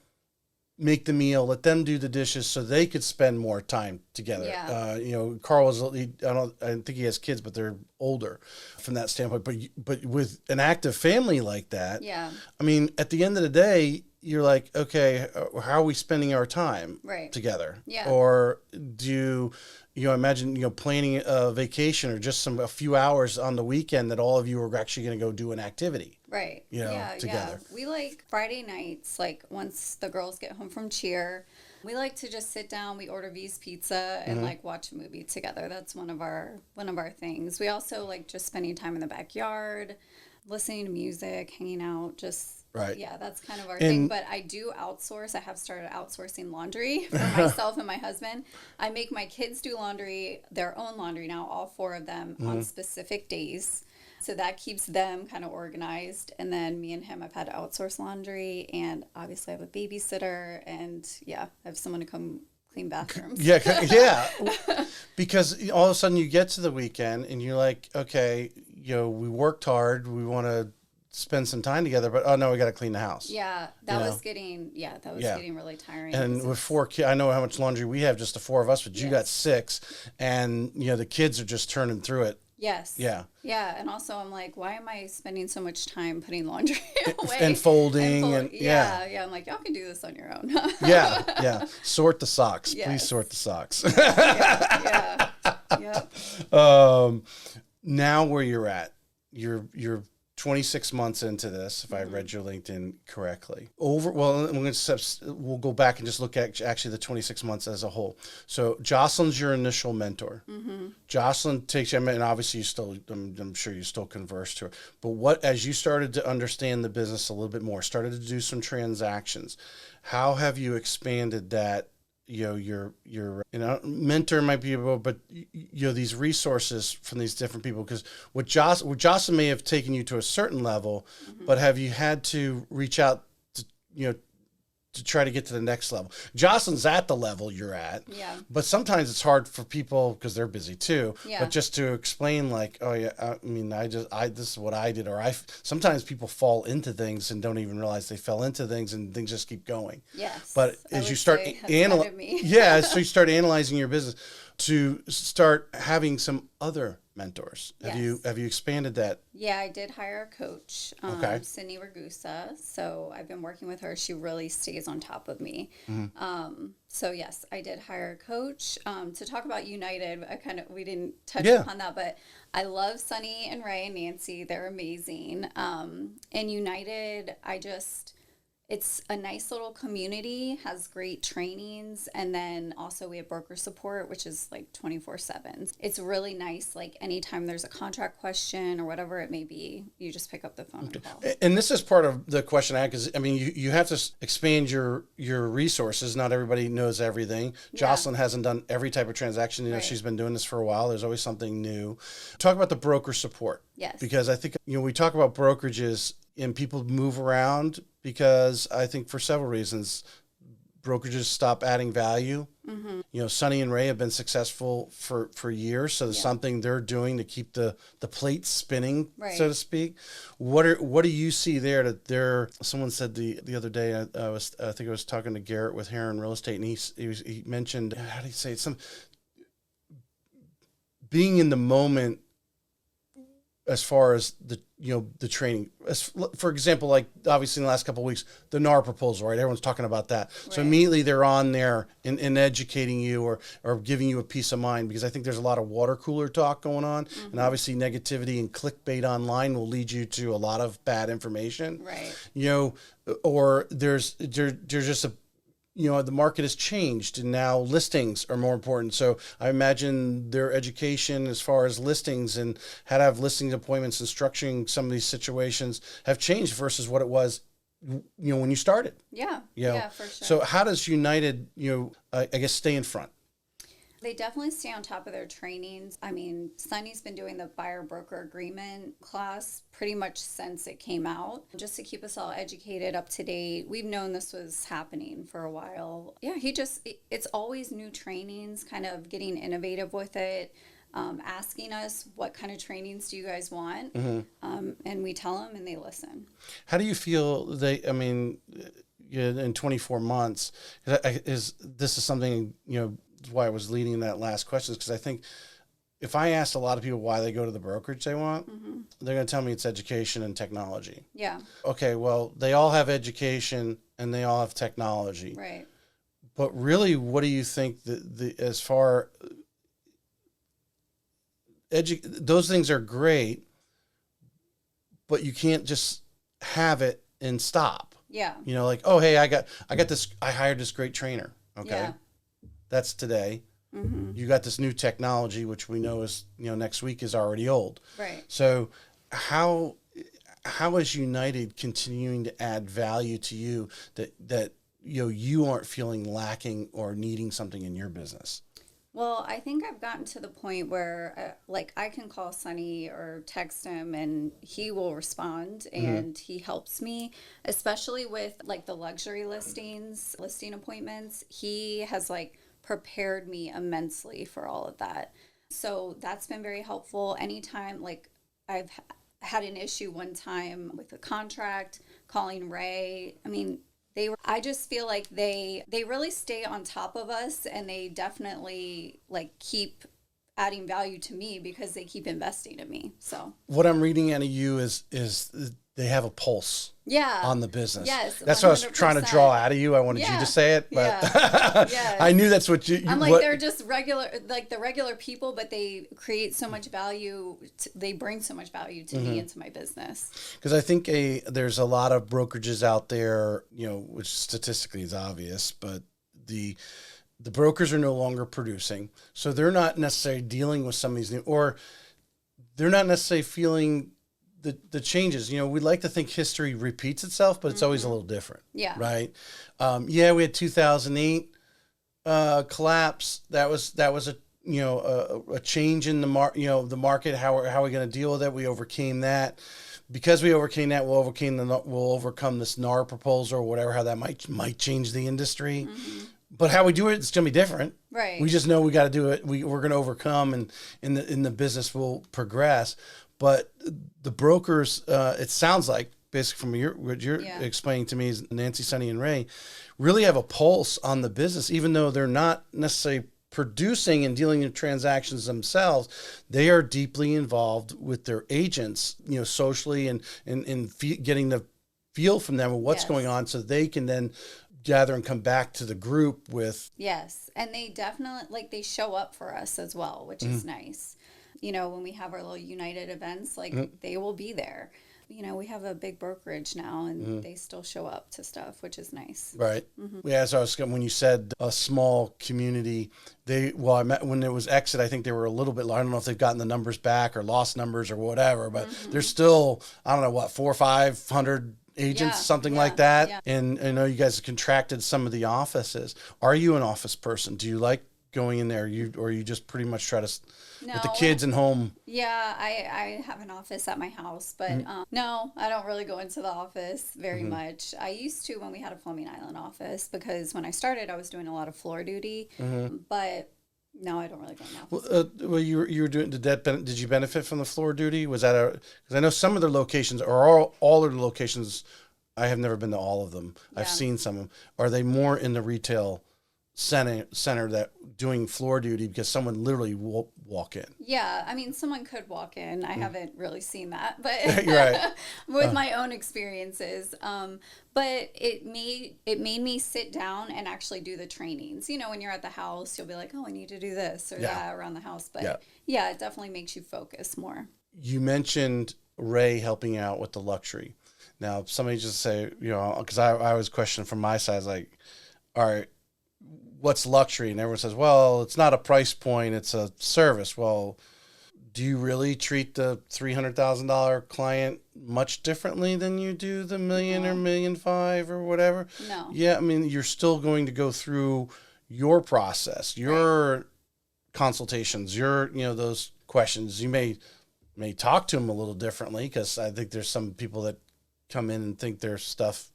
make the meal, let them do the dishes so they could spend more time together. Yeah. Carl was, I don't think he has kids, but they're older from that standpoint. But with an active family like that, yeah, I mean, at the end of the day, you're like, okay, how are we spending our time together? Yeah. Or do imagine, planning a vacation or just a few hours on the weekend that all of you are actually going to go do an activity. Right. Together. Yeah. We like Friday nights, like once the girls get home from cheer, we like to just sit down, we order V's Pizza and like watch a movie together. That's one of our things. We also like just spending time in the backyard, listening to music, hanging out, just yeah, that's kind of our thing. But I do outsource. I have started outsourcing laundry for myself and my husband. I make my kids do their own laundry now, all 4 of them on specific days. So that keeps them kind of organized. And then me and him, I've had to outsource laundry. And obviously I have a babysitter. And I have someone to come clean bathrooms. Yeah. Because all of a sudden you get to the weekend and you're like, okay, we worked hard. We want to spend some time together, but oh no, we got to clean the house. Yeah, that was getting really tiring. And with 4 kids, I know how much laundry we have, just the 4 of us, but you got 6, and the kids are just turning through it. Yes. Yeah. Yeah, and also I'm like, why am I spending so much time putting laundry away and folding and yeah. I'm like, y'all can do this on your own. yeah. Sort the socks. Yes. Please sort the socks. Yeah. Yep. Now where you're at, you're 26 months into this, if I read your LinkedIn correctly. We'll go back and just look at actually the 26 months as a whole. So Jocelyn's your initial mentor. Jocelyn takes you, and obviously I'm sure you still converse to her. But as you started to understand the business a little bit more, started to do some transactions, how have you expanded that? Your mentor might be able, but these resources from these different people, because what Jocelyn may have taken you to a certain level, but have you had to reach out to try to get to the next level? Jocelyn's at the level you're at, but sometimes it's hard for people because they're busy too. But just to explain, like, oh yeah, I mean, this is what I did, or sometimes people fall into things and don't even realize they fell into things, and things just keep going. Yes. But as you start so you start analyzing your business, to start having some other mentors. Have you expanded that? Yeah, I did hire a coach, Sydney Ragusa. So I've been working with her. She really stays on top of me. So yes, I did hire a coach. To talk about United, we didn't touch upon that, but I love Sunny and Ray and Nancy. They're amazing. And United, it's a nice little community, has great trainings, and then also we have broker support, which is like 24/7. It's really nice. Like anytime there's a contract question or whatever it may be, you just pick up the phone and call. And this is part of the question I had, because I mean, you have to expand your resources. Not everybody knows everything. Jocelyn hasn't done every type of transaction. She's been doing this for a while. There's always something new. Talk about the broker support. Yes. Because I think we talk about brokerages and people move around, because I think for several reasons, brokerages stop adding value. Sunny and Ray have been successful for years, so there's something they're doing to keep the plate spinning, so to speak. What do you see there that someone said the other day, I think I was talking to Garrett with Heron Real Estate, and he mentioned, how do you say it, being in the moment as far as the training. For example, like obviously in the last couple of weeks, the NAR proposal, right? Everyone's talking about that. Right. So immediately they're on there and educating you or giving you a peace of mind, because I think there's a lot of water cooler talk going on. And obviously negativity and clickbait online will lead you to a lot of bad information. Right. Or there's just the market has changed and now listings are more important. So I imagine their education as far as listings and how to have listing appointments and structuring some of these situations have changed versus what it was, when you started. Yeah. For sure. So how does United, I guess, stay in front? They definitely stay on top of their trainings. I mean, Sunny's been doing the buyer broker agreement class pretty much since it came out, just to keep us all educated, up to date. We've known this was happening for a while. Yeah, it's always new trainings, kind of getting innovative with it, asking us, what kind of trainings do you guys want? And we tell them and they listen. How do you feel in 24 months. This is something, why I was leading that last question, because I think if I asked a lot of people why they go to the brokerage they want, they're going to tell me it's education and technology. Yeah. Okay, well, they all have education and they all have technology. Right. But really, what do you think as far those things are great, but you can't just have it and stop. Yeah. Like, oh, hey, I got this, I hired this great trainer. Okay. Yeah. That's today. You got this new technology, which we know is, next week is already old. Right. So how is United continuing to add value to you that you aren't feeling lacking or needing something in your business? Well, I think I've gotten to the point where, I can call Sonny or text him and he will respond and he helps me, especially with, the luxury listing appointments. He has, prepared me immensely for all of that. So that's been very helpful. Anytime, I've had an issue one time with a contract, calling Ray. I mean, I just feel like they really stay on top of us, and they definitely keep adding value to me because they keep investing in me. So what I'm reading out of you is they have a pulse on the business. Yes. That's 100%. What I was trying to draw out of you. I wanted you to say it, but I knew that's what you I'm they're just regular, the regular people, but they create so much value. They bring so much value to me and to my business. Because I think there's a lot of brokerages out there, which statistically is obvious, but the brokers are no longer producing. So they're not necessarily dealing with some of these or they're not necessarily feeling the changes. We like to think history repeats itself, but it's always a little different. Yeah. Right. We had 2008 collapse. That was a change in the the market. How are we going to deal with it? We overcame that. Because we overcame that, we'll overcome this NAR proposal or whatever, how that might change the industry. But how we do it, it's going to be different. Right. We just know we got to do it. We're going to overcome, and in the business will progress. But the brokers, it sounds like, basically from what you're explaining to me, is Nancy, Sonny, and Ray really have a pulse on the business, even though they're not necessarily producing and dealing in transactions themselves. They are deeply involved with their agents, socially and getting the feel from them of what's going on, so they can then gather and come back to the group with. Yes, and they definitely they show up for us as well, which is nice. When we have our little United events, they will be there. We have a big brokerage now, and they still show up to stuff, which is nice. Right. Yeah. So when you said a small community, I met when it was Exit, I think they were a little bit. I don't know if they've gotten the numbers back or lost numbers or whatever, but there's still, I don't know, 400 or 500 agents, something like that. Yeah. And I know you guys have contracted some of the offices. Are you an office person? Do you like going in there? Or you just pretty much try to with the kids and home? Yeah, I have an office at my house, but no, I don't really go into the office very much. I used to when we had a Fleming Island office, because when I started, I was doing a lot of floor duty, but no, I don't really go in the office. Well, you were doing, did you benefit from the floor duty? Was that because I know some of their locations, or all of the locations, I have never been to all of them. Yeah. I've seen some of them. Are they more in the retail center that doing floor duty because someone literally will walk in? Yeah, I mean, someone could walk in. I haven't really seen that, but right. with my own experiences. But it made me sit down and actually do the trainings. When you're at the house, you'll be like, oh, I need to do this or that around the house. But it definitely makes you focus more. You mentioned Ray helping out with the luxury. Now, somebody just say, because I was questioning from my side, like, all right, what's luxury? And everyone says, well, it's not a price point, it's a service. Well, do you really treat the $300,000 client much differently than you do the $1 million or $1.5 million or whatever? No. Yeah, I mean, you're still going to go through your process, your consultations, your, those questions. You may talk to them a little differently, because I think there's some people that come in and think their stuff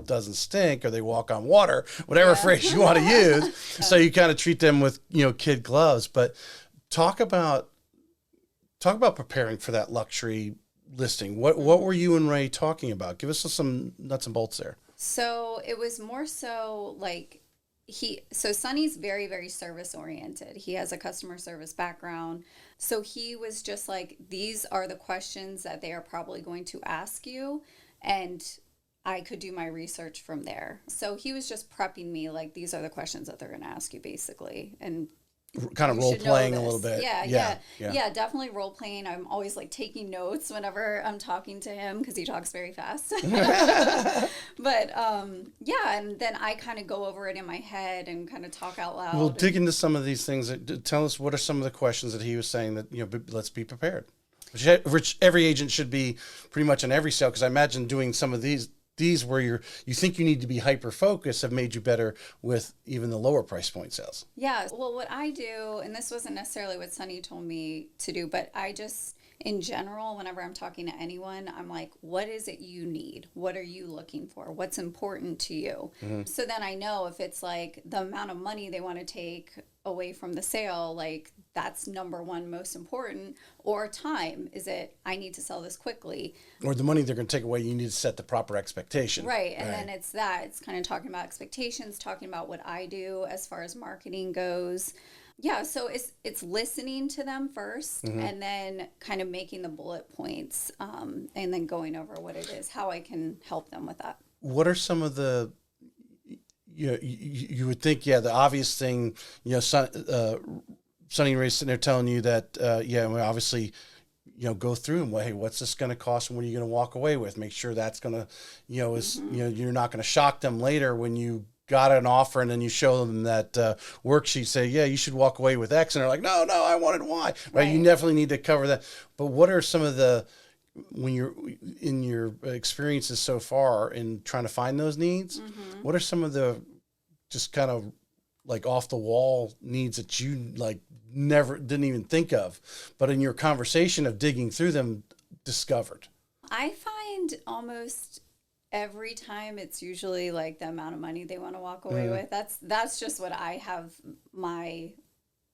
doesn't stink, or they walk on water, whatever phrase you want to use. So you kind of treat them with, kid gloves. But talk about preparing for that luxury listing. What were you and Ray talking about? Give us some nuts and bolts there. So it was more so like so Sonny's very, very service oriented. He has a customer service background. So he was just like, these are the questions that they are probably going to ask you. And I could do my research from there. So he was just prepping me like, these are the questions that they're going to ask you basically. And kind of role playing a little bit. Yeah, definitely role playing. I'm always like taking notes whenever I'm talking to him because he talks very fast. But and then I kind of go over it in my head and kind of talk out loud. We'll dig into some of these things. Tell us, what are some of the questions that he was saying that, let's be prepared, which every agent should be pretty much in every sale, because I imagine doing some of these where you think you need to be hyper focused have made you better with even the lower price point sales. Yeah. Well, what I do, and this wasn't necessarily what Sonny told me to do, but I just, in general, whenever I'm talking to anyone, I'm like, what is it you need? What are you looking for? What's important to you? Mm-hmm. So then I know if it's like the amount of money they want to take away from the sale, like that's number one most important, or time. Is it, I need to sell this quickly? Or the money they're going to take away, you need to set the proper expectation. Right. And then it's kind of talking about expectations, talking about what I do as far as marketing goes. Yeah, so it's listening to them first, mm-hmm. and then kind of making the bullet points, and then going over what it is, how I can help them with that. What are some of the, you would think, the obvious thing, Sonny and Ray sitting there telling you that, obviously, go through and, hey, what's this going to cost and what are you going to walk away with? Make sure that's going to, mm-hmm. You're not going to shock them later when you got an offer and then you show them that worksheet, say, you should walk away with X. And they're like, no, I wanted Y. Right? You definitely need to cover that. But what are some of the, when you're in your experiences so far in trying to find those needs, mm-hmm. what are some of the just kind of like off the wall needs that you like never didn't even think of, but in your conversation of digging through them discovered? I find almost every time it's usually like the amount of money they want to walk away with. That's just what I have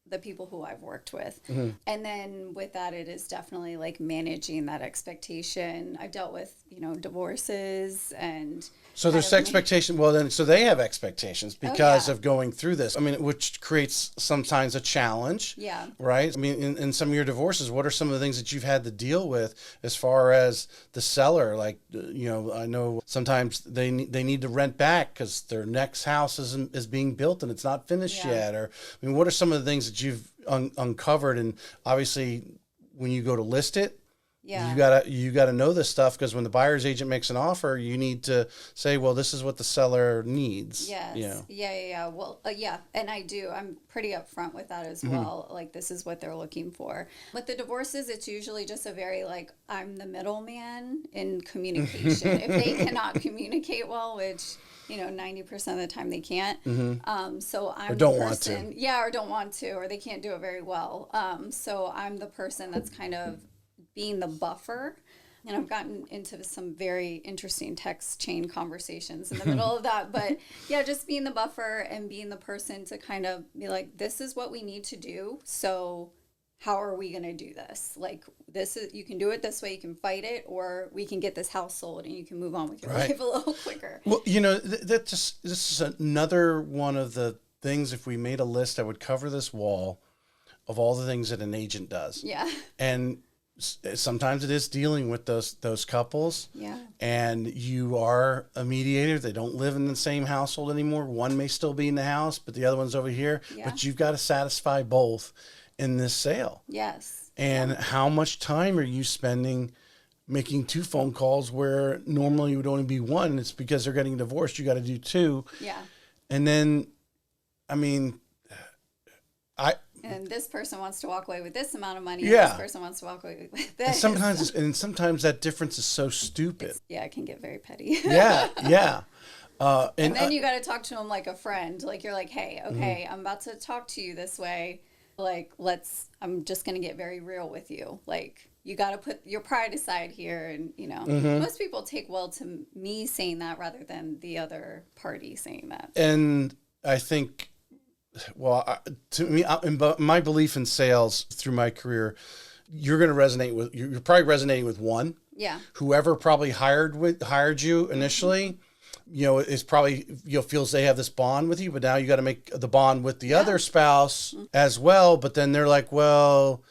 the people who I've worked with. Mm-hmm. And then with that, it is definitely like managing that expectation. I've dealt with, divorces and. So there's expectation. Well, then, so they have expectations because of going through this. I mean, which creates sometimes a challenge. Yeah. Right. I mean, in some of your divorces, what are some of the things that you've had to deal with as far as the seller? Like, I know sometimes they need to rent back because their next house is being built and it's not finished yet. Or, I mean, what are some of the things that you've uncovered? And obviously, when you go to list it, you gotta know this stuff, because when the buyer's agent makes an offer, you need to say, well, this is what the seller needs. Yes. Yeah. Well, and I do. I'm pretty upfront with that as well. Mm-hmm. Like, this is what they're looking for. With the divorces, it's usually just a very like, I'm the middleman in communication. If they cannot communicate well, which 90% of the time they can't. Mm-hmm. So I'm or don't the person, want to. Yeah, or don't want to, or they can't do it very well. So I'm the person that's kind of being the buffer. And I've gotten into some very interesting text chain conversations in the middle of that. But just being the buffer and being the person to kind of be like, this is what we need to do. So how are we going to do this? Like, this is, you can do it this way, you can fight it, or we can get this house sold and you can move on with your life a little quicker. Well, this is another one of the things, if we made a list, I would cover this wall of all the things that an agent does. Yeah. And sometimes it is dealing with those couples. Yeah. And you are a mediator. They don't live in the same household anymore. One may still be in the house, but the other one's over here. Yeah. But you've got to satisfy both in this sale. Yes. And how much time are you spending making 2 phone calls where normally it would only be one? It's because they're getting divorced. You got to do 2. Yeah. And then, I mean, and this person wants to walk away with this amount of money. Yeah. And this person wants to walk away with this. And sometimes that difference is so stupid. It can get very petty. Yeah. And then you got to talk to them like a friend. Like, you're like, hey, okay, I'm about to talk to you this way. Like, I'm just going to get very real with you. Like, you got to put your pride aside here. And, most people take well to me saying that rather than the other party saying that. And I think, to me, in my belief in sales through my career, you're probably resonating with one. Yeah. Whoever probably hired you initially is probably, feels they have this bond with you, but now you got to make the bond with the other spouse as well. But then they're like, well,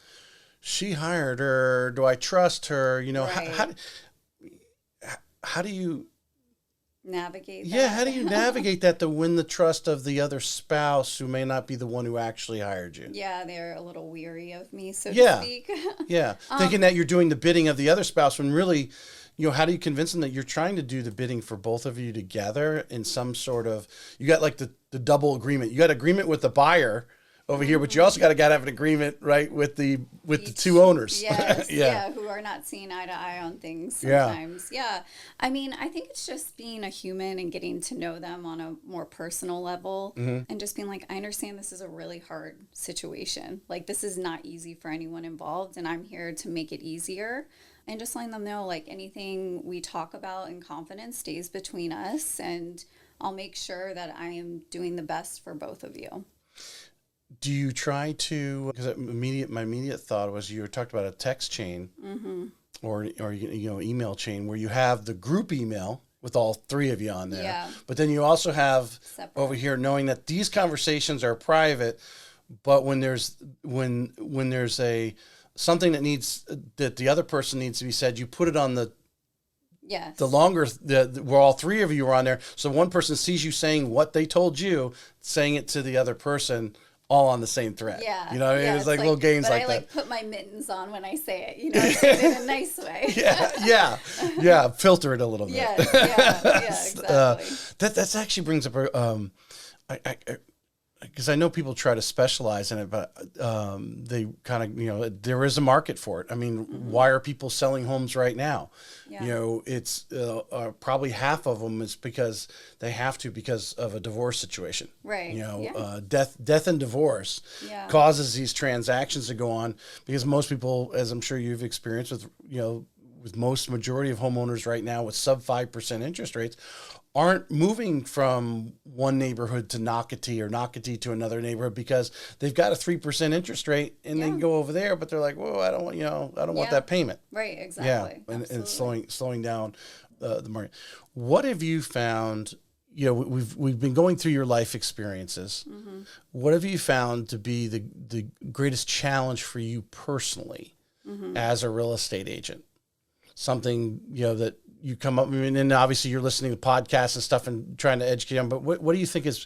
she hired her. Do I trust her? Right. How do you navigate that? Yeah, how do you navigate that to win the trust of the other spouse who may not be the one who actually hired you? Yeah, they're a little weary of me, so to speak. Yeah, thinking that you're doing the bidding of the other spouse when really, how do you convince them that you're trying to do the bidding for both of you together in some sort of, you got like the double agreement. You got agreement with the buyer over here, but you also got to have an agreement, right, with the two owners. Yes, who are not seeing eye to eye on things sometimes. Yeah. I mean, I think it's just being a human and getting to know them on a more personal level and just being like, I understand this is a really hard situation. Like, this is not easy for anyone involved, and I'm here to make it easier. And just letting them know, like, anything we talk about in confidence stays between us, and I'll make sure that I am doing the best for both of you. Do you try to, because my immediate thought was you talked about a text chain or email chain where you have the group email with all three of you on there. But then you also have separate over here knowing that these conversations are private, but when there's something that the other person needs to be said, you put it on the where all three of you are on there. So one person sees you saying what they told you, saying it to the other person, all on the same thread. Yeah. It's like little games like that. I put my mittens on when I say it, I say it in a nice way. Yeah. Filter it a little bit. Yeah, exactly. That's actually brings up because I know people try to specialize in it, but they kind of, there is a market for it. I mean, why are people selling homes right now? It's probably half of them is because they have to because of a divorce situation. Right. Death and divorce causes these transactions to go on because most people, as I'm sure you've experienced with most majority of homeowners right now with sub 5% interest rates, aren't moving from one neighborhood to Nocatee or Nocatee to another neighborhood because they've got a 3% interest rate and they can go over there, but they're like, whoa, I don't want that payment. Right. Exactly. Yeah. And slowing down the market. What have you found? We've been going through your life experiences. What have you found to be the greatest challenge for you personally as a real estate agent? Something, that you come up, and obviously you're listening to podcasts and stuff and trying to educate them, but what do you think is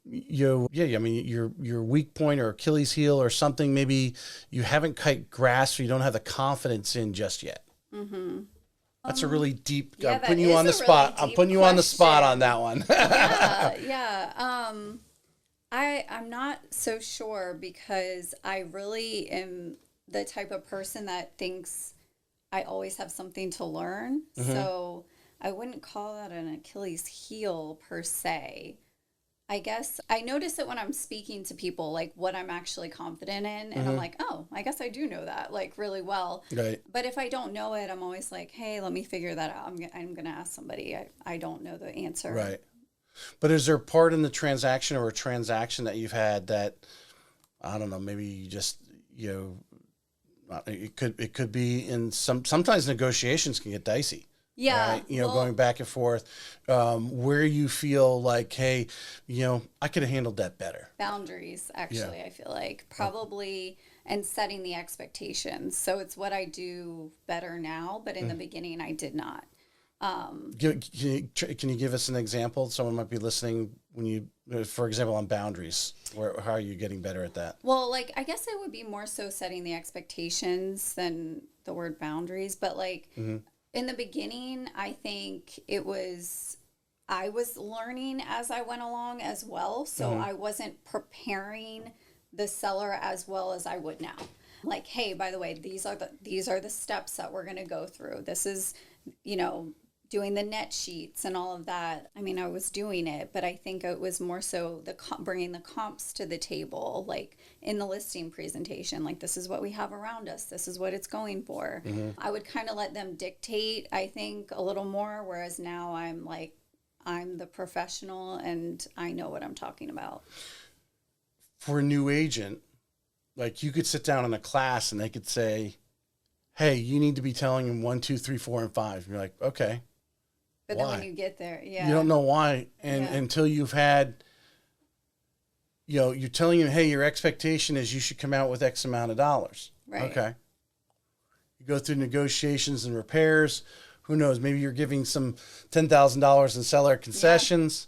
your weak point or Achilles heel or something maybe you haven't quite grasped or you don't have the confidence in just yet? That's a really deep, I'm putting you on the spot. I'm putting you on the spot on that one. I'm not so sure because I really am the type of person that thinks I always have something to learn. So I wouldn't call that an Achilles heel per se. I guess I notice it when I'm speaking to people, like what I'm actually confident in. And I'm like, oh, I guess I do know that like really well. Right. But if I don't know it, I'm always like, hey, let me figure that out. I'm going to ask somebody. I don't know the answer. Right. But is there a part in the transaction or a transaction that you've had that, I don't know, maybe you just, it could be in sometimes negotiations can get dicey. Yeah. Right? Going back and forth, where you feel like, hey, I could have handled that better. Boundaries, actually, I feel like probably, and setting the expectations. So it's what I do better now, but in the beginning I did not. Can you give us an example? Someone might be listening for example, on boundaries. How are you getting better at that? Well, I guess it would be more so setting the expectations than the word boundaries. But in the beginning, I think I was learning as I went along as well. So I wasn't preparing the seller as well as I would now. Like, hey, by the way, these are the steps that we're going to go through. This is, doing the net sheets and all of that. I mean, I was doing it, but I think it was more so bringing the comps to the table, like in the listing presentation, like this is what we have around us. This is what it's going for. I would kind of let them dictate, I think, a little more, whereas now I'm the professional and I know what I'm talking about. For a new agent, you could sit down in a class and they could say, hey, you need to be telling them 1, 2, 3, 4, and 5. And you're like, okay. But then when you get there, you don't know why. And until you've had, you're telling him, hey, your expectation is you should come out with X amount of dollars. Right. Okay. You go through negotiations and repairs. Who knows? Maybe you're giving some $10,000 in seller concessions.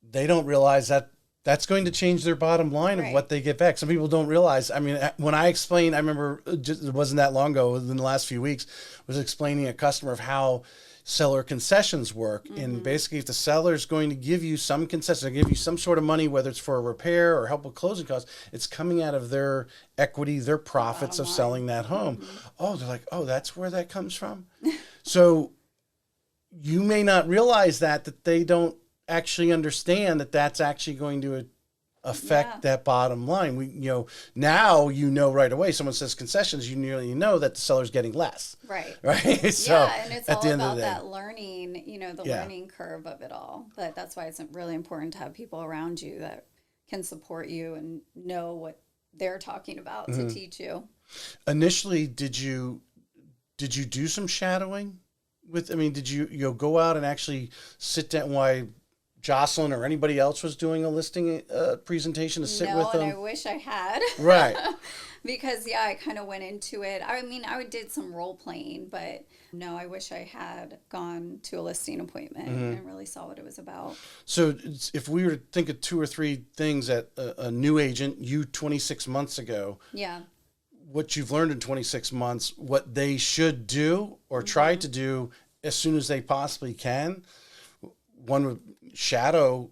Yeah. They don't realize that that's going to change their bottom line of what they get back. Some people don't realize. I mean, when I explained, I remember it wasn't that long ago, within the last few weeks, was explaining a customer of how seller concessions work. And basically, if the seller is going to give you some concession, give you some sort of money, whether it's for a repair or help with closing costs, it's coming out of their equity, their profits of selling that home. Oh, they're like, oh, that's where that comes from. So you may not realize that they don't actually understand that that's actually going to affect that bottom line. Now right away, someone says concessions, you nearly know that the seller's getting less. Right. So and it's all about that learning, the learning curve of it all. But that's why it's really important to have people around you that can support you and know what they're talking about to teach you. Initially, did you do some shadowing did you go out and actually sit down while Jocelyn or anybody else was doing a listing presentation to sit with them? No, and I wish I had. Right. Because, I kind of went into it. I did some role playing, but no, I wish I had gone to a listing appointment and really saw what it was about. So if we were to think of 2 or 3 things that a new agent, you 26 months ago, what you've learned in 26 months, what they should do or try to do as soon as they possibly can. One would shadow,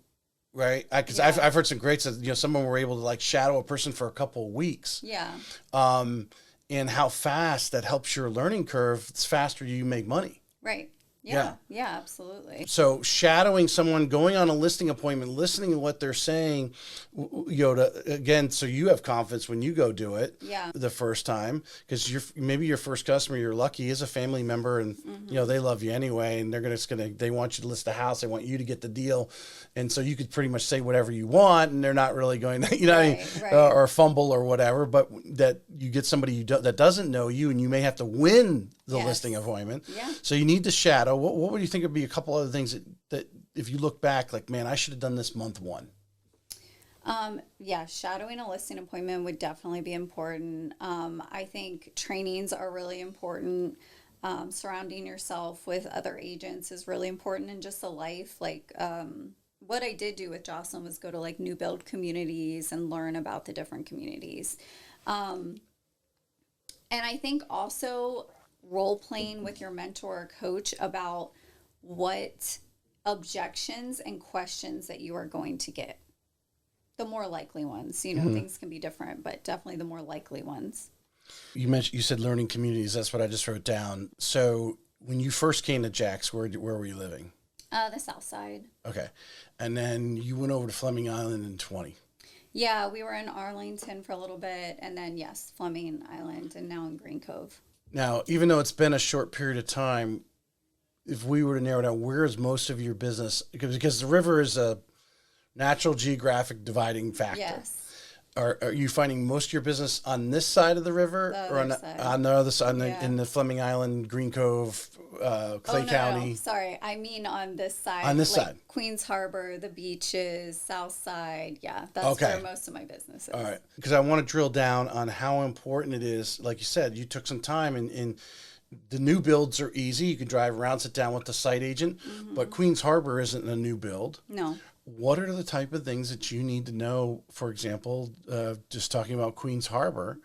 right? Because I've heard some greats that someone were able to shadow a person for a couple of weeks. Yeah. And how fast that helps your learning curve. It's faster you make money. Right. Yeah, absolutely. So shadowing someone, going on a listing appointment, listening to what they're saying, so you have confidence when you go do it the first time, because maybe your first customer, you're lucky, is a family member, and they love you anyway, and they want you to list the house, they want you to get the deal, and so you could pretty much say whatever you want, and they're not really going to, or fumble or whatever, but that you get somebody that doesn't know you, and you may have to win the listing appointment. Yeah. So you need to shadow. What would you think would be a couple other things that if you look back, man, I should have done this month 1? Shadowing a listing appointment would definitely be important. I think trainings are really important. Surrounding yourself with other agents is really important in just a life. What I did do with Jocelyn was go to new build communities and learn about the different communities. And I think also role playing with your mentor or coach about what objections and questions that you are going to get. The more likely ones, things can be different, but definitely the more likely ones. You said learning communities. That's what I just wrote down. So when you first came to JAX, where were you living? The South Side. Okay. And then you went over to Fleming Island in 20. Yeah, we were in Arlington for a little bit, and then, Fleming Island, and now in Green Cove. Now, even though it's been a short period of time, if we were to narrow down, where is most of your business? Because the river is a natural geographic dividing factor. Yes. Are you finding most of your business on this side of the river, or on the other side, in the Fleming Island, Green Cove, Clay County? No. Sorry, I mean on this side. On this side, Queens Harbor, the beaches, South Side. Yeah, that's where most of my business is. All right, because I want to drill down on how important it is. Like you said, you took some time, and the new builds are easy. You can drive around, sit down with the site agent, but Queens Harbor isn't a new build. No. What are the type of things that you need to know? For example, just talking about Queens Harbor,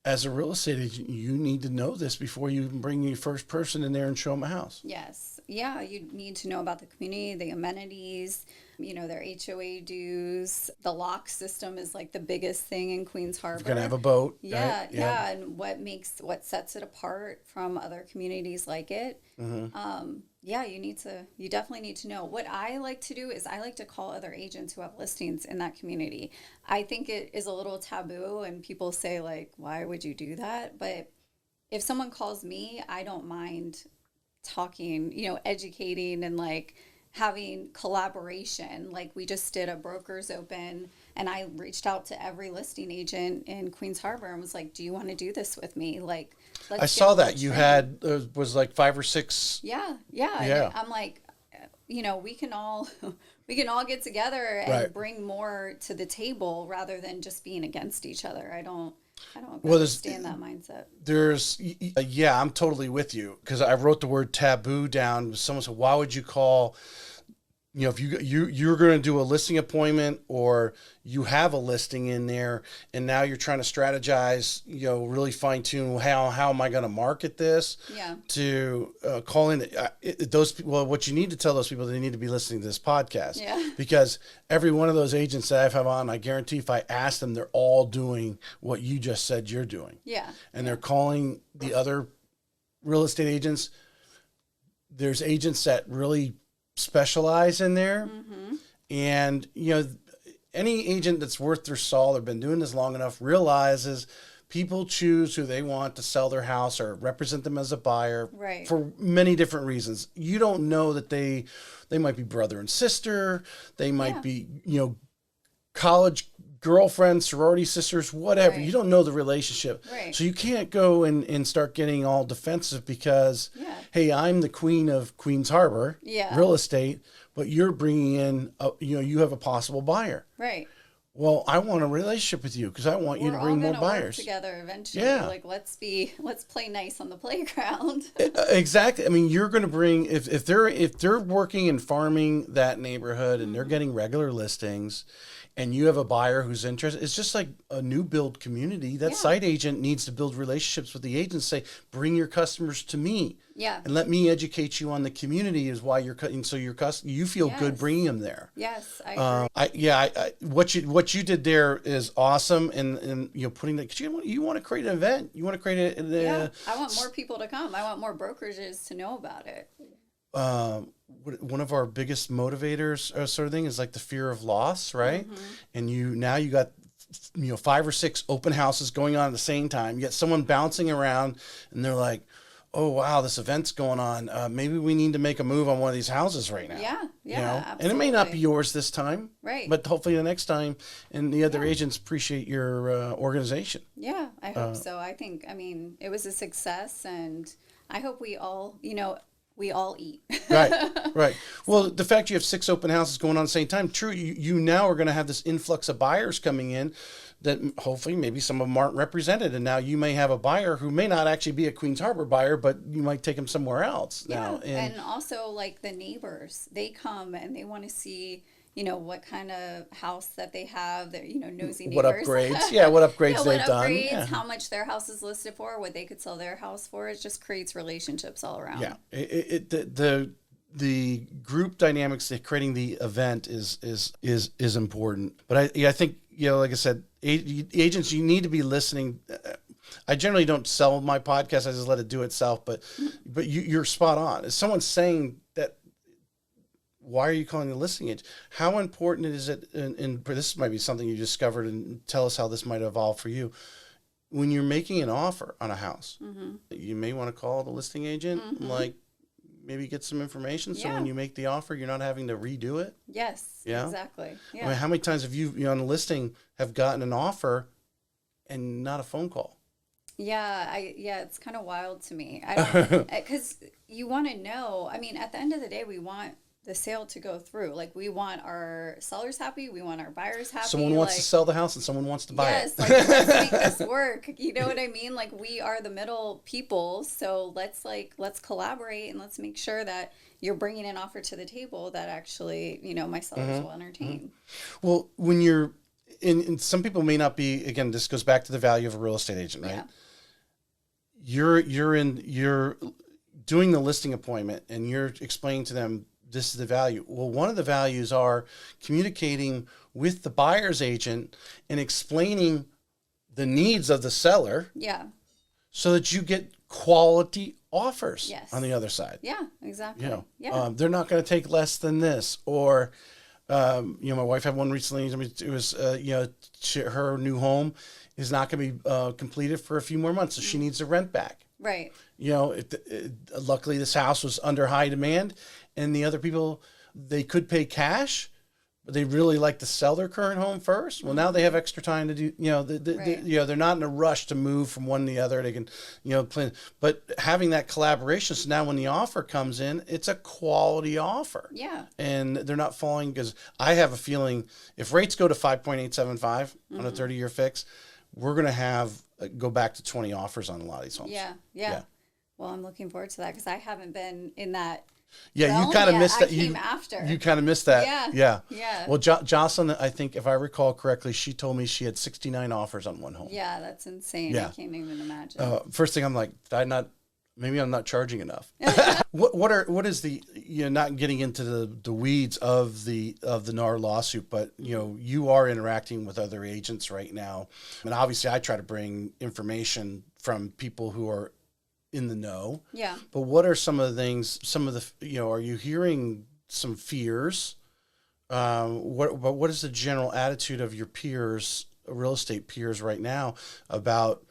as a real estate agent, you need to know this before you even bring your first person in there and show them a house. Yes. Yeah, you need to know about the community, the amenities, their HOA dues. The lock system is the biggest thing in Queens Harbor. You're going to have a boat. Yeah, right? yeah. And what sets it apart from other communities like it. You definitely need to know. What I like to do is I like to call other agents who have listings in that community. I think it is a little taboo, and people say why would you do that? But if someone calls me, I don't mind talking, educating and having collaboration. We just did a brokers open And I reached out to every listing agent in Queens Harbor and was like, do you want to do this with me? Like, let's I saw that you had was like 5 or 6. Yeah. Yeah. And I'm like, we can all get together and bring more to the table rather than just being against each other. I don't understand that mindset. I'm totally with you, because I wrote the word taboo down. Someone said, why would you call, if you're going to do a listing appointment, or you have a listing in there and now you're trying to strategize, really fine tune how am I going to market this? Yeah. To call in those people. Well, what you need to tell those people, they need to be listening to this podcast. Yeah. Because every one of those agents that I've had on, I guarantee if I ask them, they're all doing what you just said you're doing. Yeah. And they're calling the other real estate agents. There's agents that really specialize in there. Mm-hmm. And, any agent that's worth their salt or been doing this long enough realizes people choose who they want to sell their house or represent them as a buyer for many different reasons. You don't know that they might be brother and sister. They might be, college girlfriends, sorority sisters, whatever. You don't know the relationship. So you can't go and start getting all defensive because, hey, I'm the queen of Queens Harbor real estate, but you're bringing in, you have a possible buyer. Right. Well, I want a relationship with you because I want you to bring more buyers. We're all gonna work together eventually. Yeah. Like, let's play nice on the playground. Exactly. I mean, you're going to bring, if they're working and farming that neighborhood and they're getting regular listings, and you have a buyer who's interested, it's just like a new build community. That site agent needs to build relationships with the agents. Say, bring your customers to me. Yeah. And let me educate you on the community is why you're cutting. So you feel good bringing them there. Yes, I agree. What you did there is awesome. And putting that, cause you want to create an event. You want to create I want more people to come. I want more brokerages to know about it. One of our biggest motivators sort of thing is like the fear of loss, right? Mm-hmm. And you got 5 or 6 open houses going on at the same time. You get someone bouncing around and they're like, oh wow, this event's going on. Maybe we need to make a move on one of these houses right now. Yeah, absolutely. And it may not be yours this time, right? But hopefully the next time, and the other agents appreciate your organization. Yeah, I hope so. I think, it was a success, and I hope we all, we all eat. Right. Well, the fact you have 6 open houses going on at the same time, true, you now are going to have this influx of buyers coming in that hopefully maybe some of them aren't represented. And now you may have a buyer who may not actually be a Queens Harbor buyer, but you might take them somewhere else now. And also like the neighbors, they come and they want to see, what kind of house that they have, their, nosy neighbors. What upgrades? What upgrades they've done. Yeah. How much their house is listed for, what they could sell their house for. It just creates relationships all around. Yeah. The group dynamics, creating the event is important. But I think, like I said, agents, you need to be listening. I generally don't sell my podcast. I just let it do itself. But you're spot on. If someone's saying that, why are you calling the listing agent? How important is it? And this might be something you discovered, and tell us how this might evolve for you. When you're making an offer on a house, you may want to call the listing agent, maybe get some information. So when you make the offer, you're not having to redo it. Yes, exactly. Yeah. How many times have you on a listing have gotten an offer and not a phone call? Yeah, it's kind of wild to me. I don't, because you want to know. At the end of the day, we want the sale to go through. Like, we want our sellers happy, we want our buyers happy. Someone wants to sell the house and someone wants to buy it. Yes, let's make this work. You know what I mean? Like, we are the middle people, so let's collaborate and let's make sure that you're bringing an offer to the table that actually, my sellers will entertain. Well, when you're in, some people may not be, again, this goes back to the value of a real estate agent, right? Yeah. You're doing the listing appointment and you're explaining to them, this is the value. Well, one of the values are communicating with the buyer's agent and explaining the needs of the seller. Yeah. So that you get quality offers on the other side. Yeah, exactly. They're not going to take less than this. Or, my wife had one recently. It was, her new home is not going to be completed for a few more months. So she needs the rent back. Right. Luckily this house was under high demand, and the other people, they could pay cash, but they really like to sell their current home first. Well, now they have extra time to do, they're not in a rush to move from one to the other. They can, plan. But having that collaboration, so now when the offer comes in, it's a quality offer. Yeah. And they're not falling, because I have a feeling if rates go to 5.875 on a 30-year fix, we're going to have go back to 20 offers on a lot of these homes. Yeah. Well, I'm looking forward to that, because I haven't been in that. Yeah, you kind of missed that. You kind of missed that. Yeah. Well, Jocelyn, I think if I recall correctly, she told me she had 69 offers on one home. Yeah, that's insane. Yeah. I can't even imagine. First thing I'm like, maybe I'm not charging enough. What is the, not getting into the weeds of the NAR lawsuit, but you are interacting with other agents right now, and obviously I try to bring information from people who are in the know. Yeah. But what are some of the things, are you hearing some fears? What is the general attitude of your peers, real estate peers right now about,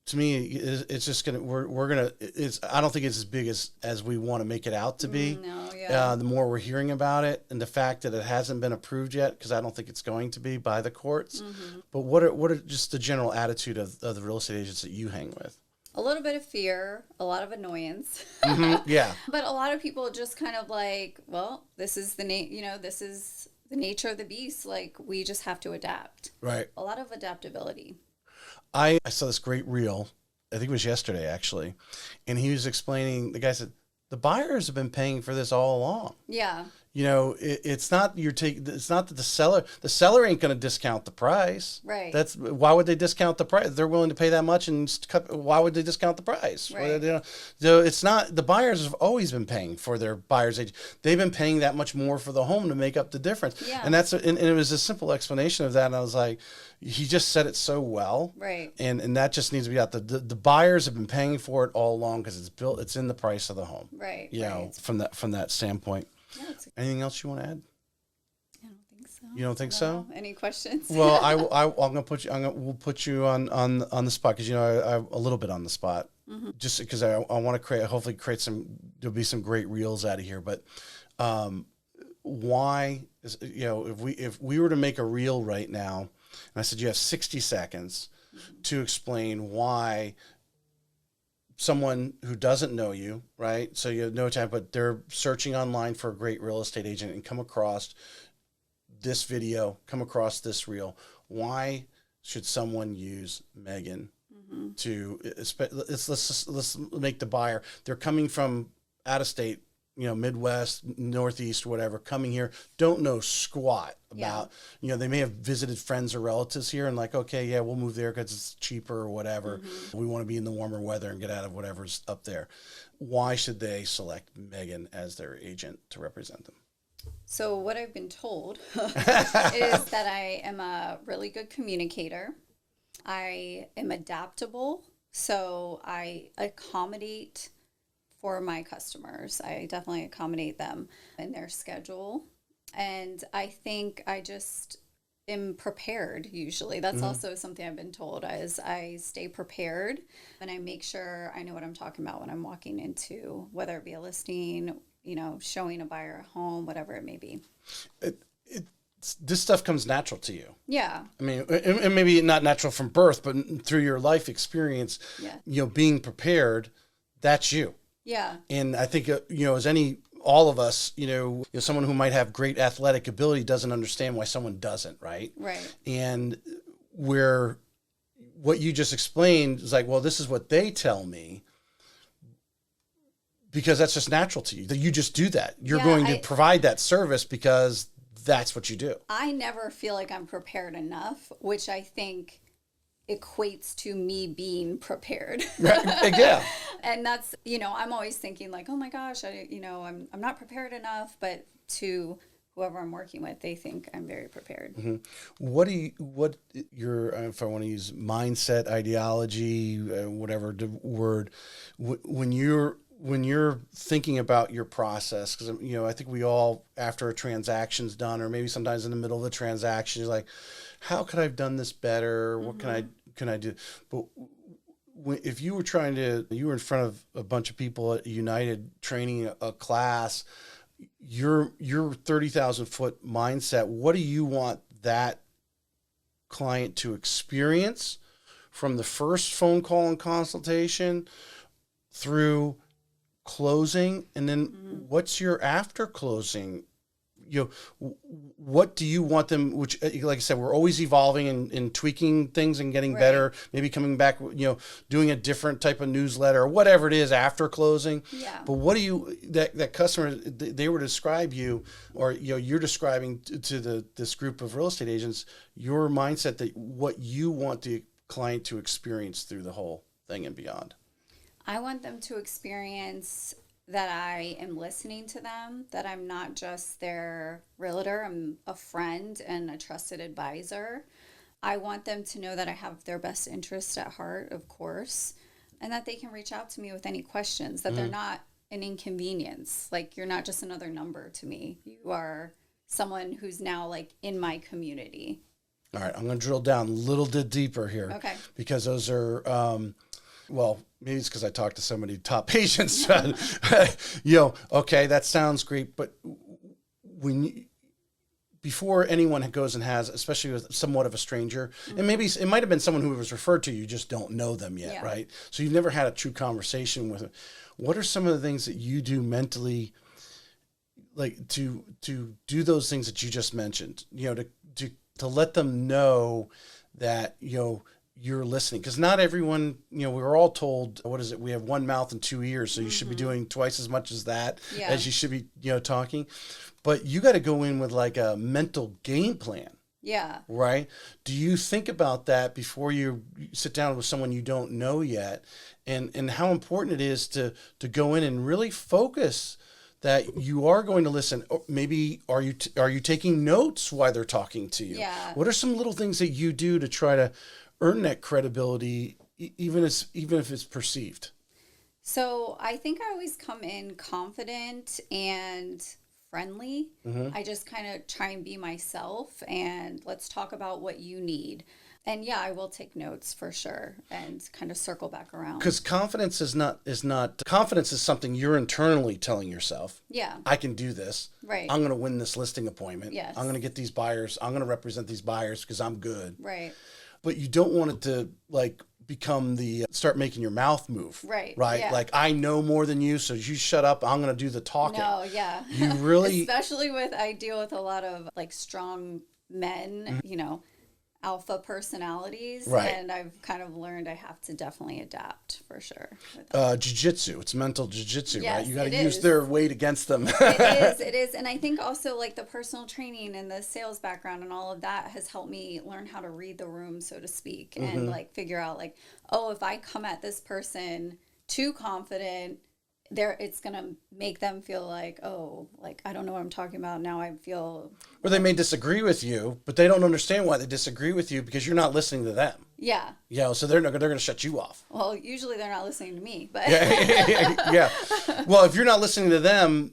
to me, it's just gonna, I don't think it's as big as we want to make it out to be. No, yeah. The more we're hearing about it, and the fact that it hasn't been approved yet, because I don't think it's going to be by the courts. But what are just the general attitude of the real estate agents that you hang with? A little bit of fear, a lot of annoyance. Yeah. But a lot of people just kind of like, well, this is this is the nature of the beast. Like, we just have to adapt. Right. A lot of adaptability. I saw this great reel, I think it was yesterday actually, and he was explaining, the guy said, the buyers have been paying for this all along. Yeah. It's not it's not that the seller ain't going to discount the price. Right. Why would they discount the price? They're willing to pay that much, and why would they discount the price? Right. So it's not, the buyers have always been paying for their buyer's agent. They've been paying that much more for the home to make up the difference. Yeah. And and it was a simple explanation of that. And I was like, he just said it so well. Right. And that just needs to be out. The buyers have been paying for it all along, because it's in the price of the home. Right. From that standpoint. Yeah, anything else you want to add? I don't think so. You don't think so? Any questions? Well, I'm gonna put you. We'll put you on the spot, because I'm a little bit on the spot, just because I want to hopefully create some. There'll be some great reels out of here. But why is, if we were to make a reel right now, and I said you have 60 seconds to explain why someone who doesn't know you, right? So you have no time, but they're searching online for a great real estate agent and come across this video, come across this reel. Why should someone use Megan to, let's make the buyer, they're coming from out of state, Midwest, Northeast, whatever, coming here, don't know squat about, they may have visited friends or relatives here and like, okay, yeah, we'll move there because it's cheaper or whatever. We want to be in the warmer weather and get out of whatever's up there. Why should they select Megan as their agent to represent them? So what I've been told is that I am a really good communicator. I am adaptable, so I accommodate for my customers. I definitely accommodate them in their schedule. And I think I just am prepared usually. That's also something I've been told, is I stay prepared and I make sure I know what I'm talking about when I'm walking into, whether it be a listing, showing a buyer a home, whatever it may be. This stuff comes natural to you. Yeah. I mean, and maybe not natural from birth, but through your life experience, being prepared, that's you. Yeah. And I think, all of us, someone who might have great athletic ability doesn't understand why someone doesn't, right? Right. And what you just explained is like, well, this is what they tell me, because that's just natural to you, that you just do that. You're going to provide that service because that's what you do. I never feel like I'm prepared enough, which I think equates to me being prepared. Right. Yeah. And that's, I'm always thinking like, oh my gosh, I'm not prepared enough, but to whoever I'm working with, they think I'm very prepared. What your, if I want to use mindset, ideology, whatever the word, when you're thinking about your process, because I think we all, after a transaction's done, or maybe sometimes in the middle of the transaction, you're like, how could I have done this better? What can I do? But if you were you were in front of a bunch of people at United training a class, your 30,000 foot mindset, what do you want that client to experience from the first phone call and consultation through closing? And then what's your after closing? What do you want them, which, like I said, we're always evolving and tweaking things and getting better, maybe coming back, doing a different type of newsletter or whatever it is after closing. Yeah. But what do you, that customer, they were to describe you, or, you're describing to this group of real estate agents, your mindset, that what you want the client to experience through the whole thing and beyond. I want them to experience that I am listening to them, that I'm not just their realtor, I'm a friend and a trusted advisor. I want them to know that I have their best interest at heart, of course, and that they can reach out to me with any questions, that they're not an inconvenience. Like, you're not just another number to me. You are someone who's now, like, in my community. All right, I'm going to drill down a little bit deeper here. Okay. Because those are... well, maybe it's because I talked to so many top patients. Okay, that sounds great. But before anyone goes and has, especially with somewhat of a stranger, and maybe it might have been someone who was referred to, you just don't know them yet, right? So you've never had a true conversation with them. What are some of the things that you do mentally, like to do those things that you just mentioned, to let them know that, you're listening? Because not everyone, we were all told, what is it? We have one mouth and two ears. So you should be doing twice as much as that as you should be, talking. But you got to go in with like a mental game plan. Yeah. Right. Do you think about that before you sit down with someone you don't know yet? And how important it is to go in and really focus that you are going to listen. Or maybe are you taking notes while they're talking to you? Yeah. What are some little things that you do to try to earn that credibility, even if it's perceived? So I think I always come in confident and friendly. I just kind of try and be myself, and let's talk about what you need. And yeah, I will take notes for sure and kind of circle back around. Because confidence is confidence is something you're internally telling yourself. Yeah. I can do this. Right. I'm going to win this listing appointment. Yes. I'm going to get these buyers. I'm going to represent these buyers because I'm good. Right. But you don't want it to become start making your mouth move. Right. Right. Yeah. Like, I know more than you, so you shut up. I'm going to do the talking. No, yeah. You really, especially I deal with a lot of strong men, alpha personalities. Right. And I've kind of learned I have to definitely adapt for sure. Jiu-jitsu. It's mental jiu-jitsu, yes, right? You got to use their weight against them. It is. And I think also the personal training and the sales background and all of that has helped me learn how to read the room, so to speak, and figure out if I come at this person too confident, it's going to make them feel I don't know what I'm talking about. Now I feel... Or they may disagree with you, but they don't understand why they disagree with you because you're not listening to them. Yeah. Yeah, so they're going to shut you off. Well, usually they're not listening to me, but... yeah. Well, if you're not listening to them,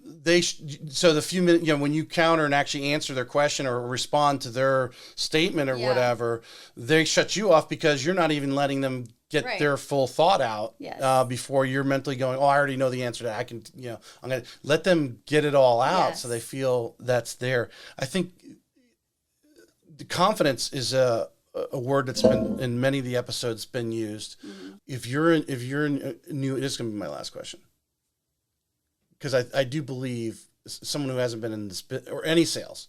so the few minutes, when you counter and actually answer their question or respond to their statement or whatever, they shut you off because you're not even letting them get their full thought out before you're mentally going, I already know the answer to that. I can, I'm going to let them get it all out so they feel that's there. I think the confidence is a word that's been in many of the episodes been used. Mm-hmm. If you're new, this is going to be my last question. Because I do believe someone who hasn't been in this bit or any sales,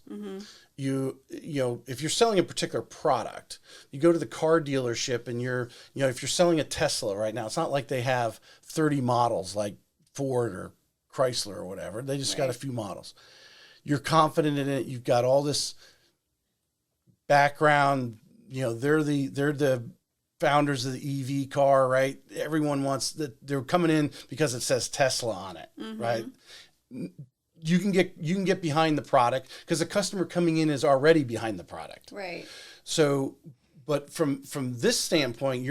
if you're selling a particular product, you go to the car dealership and if you're selling a Tesla right now, it's not like they have 30 models like Ford or Chrysler or whatever. They just got a few models. You're confident in it. You've got all this background. They're the founders of the EV car, right? Everyone wants that. They're coming in because it says Tesla on it, right? You can get behind the product because the customer coming in is already behind the product. Right. So, but from this standpoint,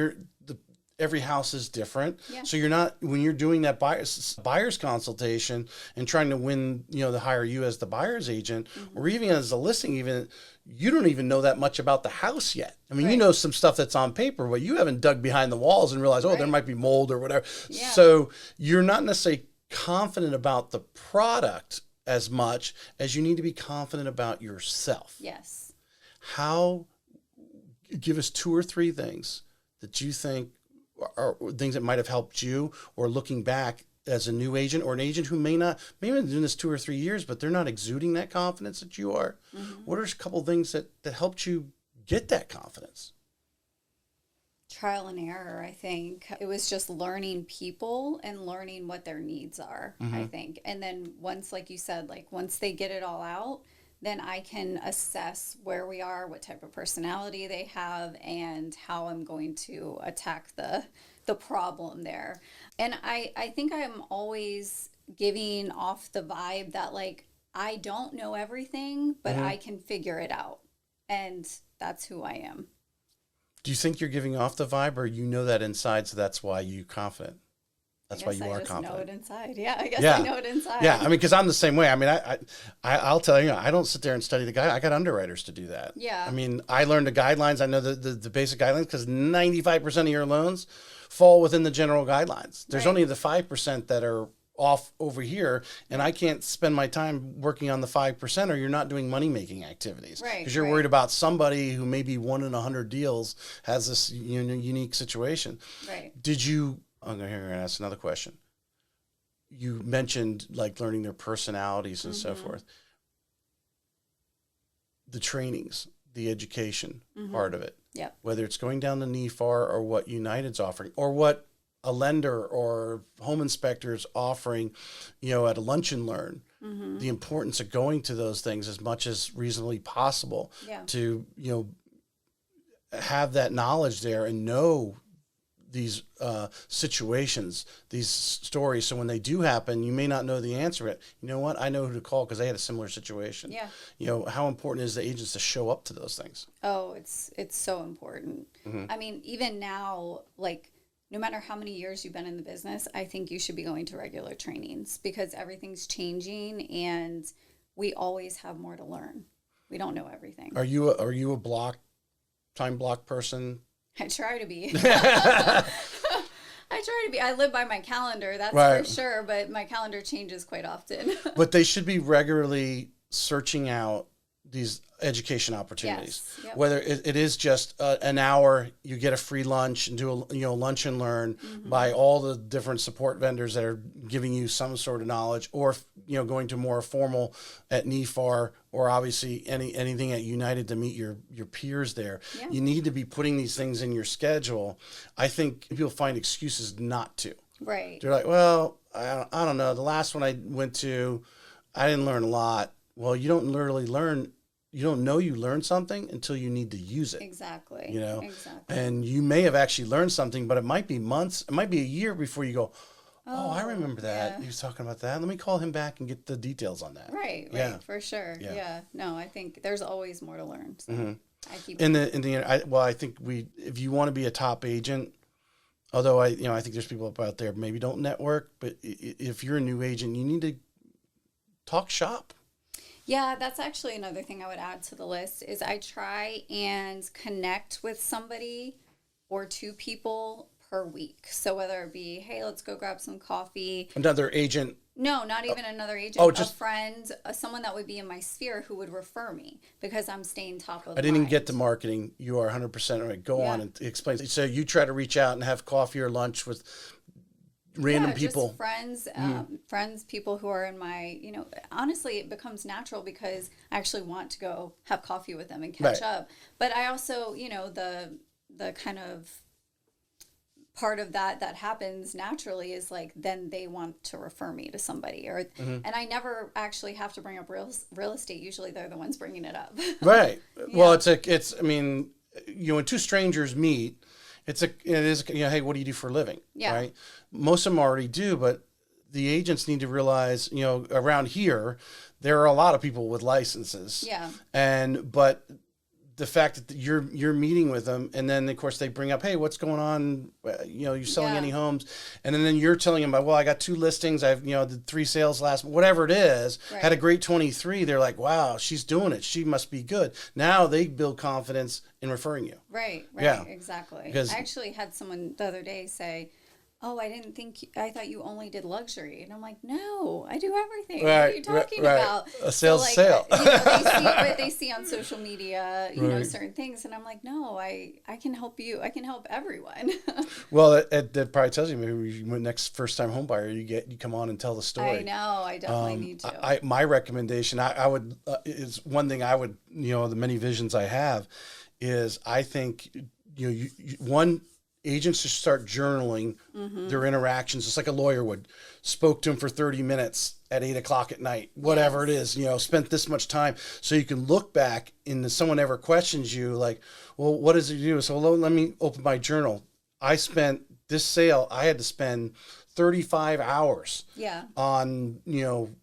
every house is different. Yeah. So you're not, when you're doing that buyer's consultation and trying to win, to hire you as the buyer's agent or even as a listing, you don't even know that much about the house yet. I mean, you know some stuff that's on paper, but you haven't dug behind the walls and realized, there might be mold or whatever. Yeah. So you're not necessarily confident about the product as much as you need to be confident about yourself. Yes. Give us 2 or 3 things that you think are things that might have helped you, or looking back as a new agent or an agent who may have been doing this 2 or 3 years, but they're not exuding that confidence that you are. What are a couple of things that helped you get that confidence? Trial and error, I think. It was just learning people and learning what their needs are, I think. And then once, like you said, like once they get it all out, then I can assess where we are, what type of personality they have, and how I'm going to attack the problem there. And I think I'm always giving off the vibe that, like, I don't know everything, but I can figure it out. And that's who I am. Do you think you're giving off the vibe, or you know that inside, so that's why you're confident? That's why you are confident. I know it inside. Yeah, I guess I know it inside. Yeah, I mean, because I'm the same way. I mean, I'll tell you, I don't sit there and study the guide. I got underwriters to do that. Yeah. I mean, I learned the guidelines. I know the basic guidelines, because 95% of your loans fall within the general guidelines. There's only the 5% that are off over here, and I can't spend my time working on the 5%, or you're not doing money-making activities. Right. Because you're worried about somebody who maybe 1 in 100 deals has this unique situation. Right. I'm going to ask another question. You mentioned like learning their personalities and so forth. The trainings, the education part of it. Yep. Whether it's going down to NEFAR or what United's offering, or what a lender or home inspector is offering, at a lunch and learn. The importance of going to those things as much as reasonably possible to, have that knowledge there and know these situations, these stories. So when they do happen, you may not know the answer yet. You know what? I know who to call because they had a similar situation. Yeah. How important is the agents to show up to those things? Oh, it's so important. I mean, even now, like, no matter how many years you've been in the business, I think you should be going to regular trainings, because everything's changing and we always have more to learn. We don't know everything. Are you a time block person? I try to be. I try to be. I live by my calendar, that's for sure, but my calendar changes quite often. But they should be regularly searching out these education opportunities. Yes. Yep. Whether it is just an hour, you get a free lunch and do a lunch and learn by all the different support vendors that are giving you some sort of knowledge, or going to more formal at NEFAR, or obviously anything at United to meet your peers there. Yeah. You need to be putting these things in your schedule. I think people find excuses not to. Right. They're like, well, I don't know. The last one I went to, I didn't learn a lot. Well, you don't literally learn. You don't know you learned something until you need to use it. Exactly. Exactly. And you may have actually learned something, but it might be months, it might be a year before you go, oh, I remember that. Yeah. He was talking about that. Let me call him back and get the details on that. Right, for sure. Yeah. No, I think there's always more to learn. So I keep I think if you want to be a top agent, although I think there's people out there maybe don't network, but if you're a new agent, you need to talk shop. Yeah, that's actually another thing I would add to the list is I try and connect with somebody or 2 people per week. So whether it be, hey, let's go grab some coffee. Another agent. No, not even another agent. A friend, someone that would be in my sphere who would refer me, because I'm staying top of I didn't even get to marketing. You are 100% right. Go on and explain. So you try to reach out and have coffee or lunch with random people, just friends, people who are in my, honestly, it becomes natural because I actually want to go have coffee with them and catch up. But I also, the kind of part of that happens naturally is like, then they want to refer me to somebody, or and I never actually have to bring up real estate. Usually they're the ones bringing it up. Right. Well, when 2 strangers meet, it is, hey, what do you do for a living? Yeah. Right. Most of them already do, but the agents need to realize, around here, there are a lot of people with licenses. Yeah. But the fact that you're meeting with them, and then of course they bring up, hey, what's going on? You're selling any homes, and then you're telling them about, well, I got 2 listings. I've did 3 sales whatever it is. Right. Had a great 23. They're like, wow, she's doing it. She must be good. Now they build confidence in referring you. Right. Yeah. Exactly. I actually had someone the other day say, oh, I thought you only did luxury. And I'm like, no, I do everything. Right, What are you talking about? A sale's so, sale. they see what they see on social media, certain things. And I'm like, no, I can help you. I can help everyone. Well, that probably tells you maybe when next first time home buyer you come on and tell the story. I know. I definitely need to. My recommendation, I would is one thing I would, the many visions I have is I think, one, agents should start journaling their interactions, just like a lawyer would. Spoke to him for 30 minutes at 8:00 at night, whatever it is, spent this much time. So you can look back and if someone ever questions you, like, well, what does it do? So let me open my journal. I spent this sale, I had to spend 35 hours on,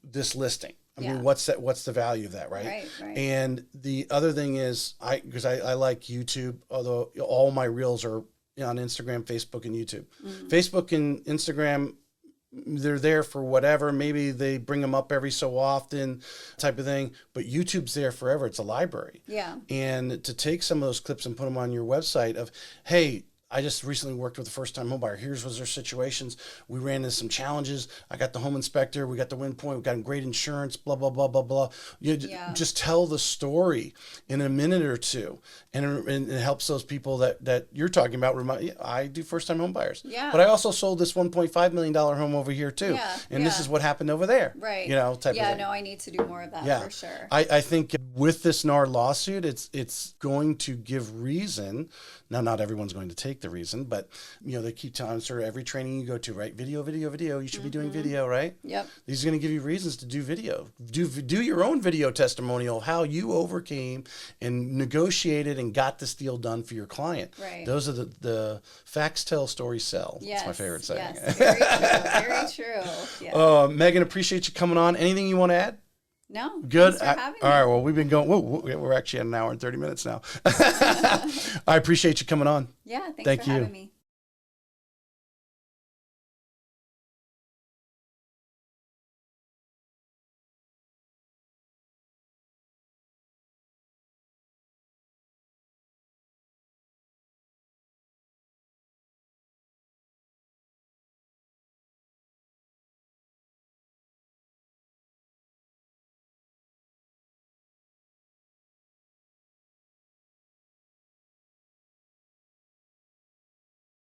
this listing. I mean, what's the value of that, right? Right. And the other thing is, because I like YouTube, although all my reels are on Instagram, Facebook, and YouTube. Facebook and Instagram, they're there for whatever. Maybe they bring them up every so often, type of thing. But YouTube's there forever. It's a library. Yeah. And to take some of those clips and put them on your website of, hey, I just recently worked with a first-time homebuyer. Here's was their situations. We ran into some challenges. I got the home inspector. We got the wind point. We got great insurance. Blah blah blah blah blah. Just tell the story in a minute or two, and it helps those people that you're talking about. I do first-time homebuyers. Yeah. But I also sold this $1.5 million home over here too. Yeah. And this is what happened over there. Right. Type of thing. Yeah. No, I need to do more of that for sure. I think with this NAR lawsuit, it's going to give reason. Now, not everyone's going to take the reason, but they keep telling sort of every training you go to, right? Video. You should be doing video, right? Yep. These are going to give you reasons to do video. Do your own video testimonial of how you overcame and negotiated and got this deal done for your client. Right. Those are the facts tell, stories sell. Yes. That's my favorite saying. Yes. Very true. Yeah. Megan, appreciate you coming on. Anything you want to add? No. Good. Thanks for having me. All right. Well, we've been going. We're actually at an hour and 30 minutes now. I appreciate you coming on. Yeah. Thanks Thank for you. having me.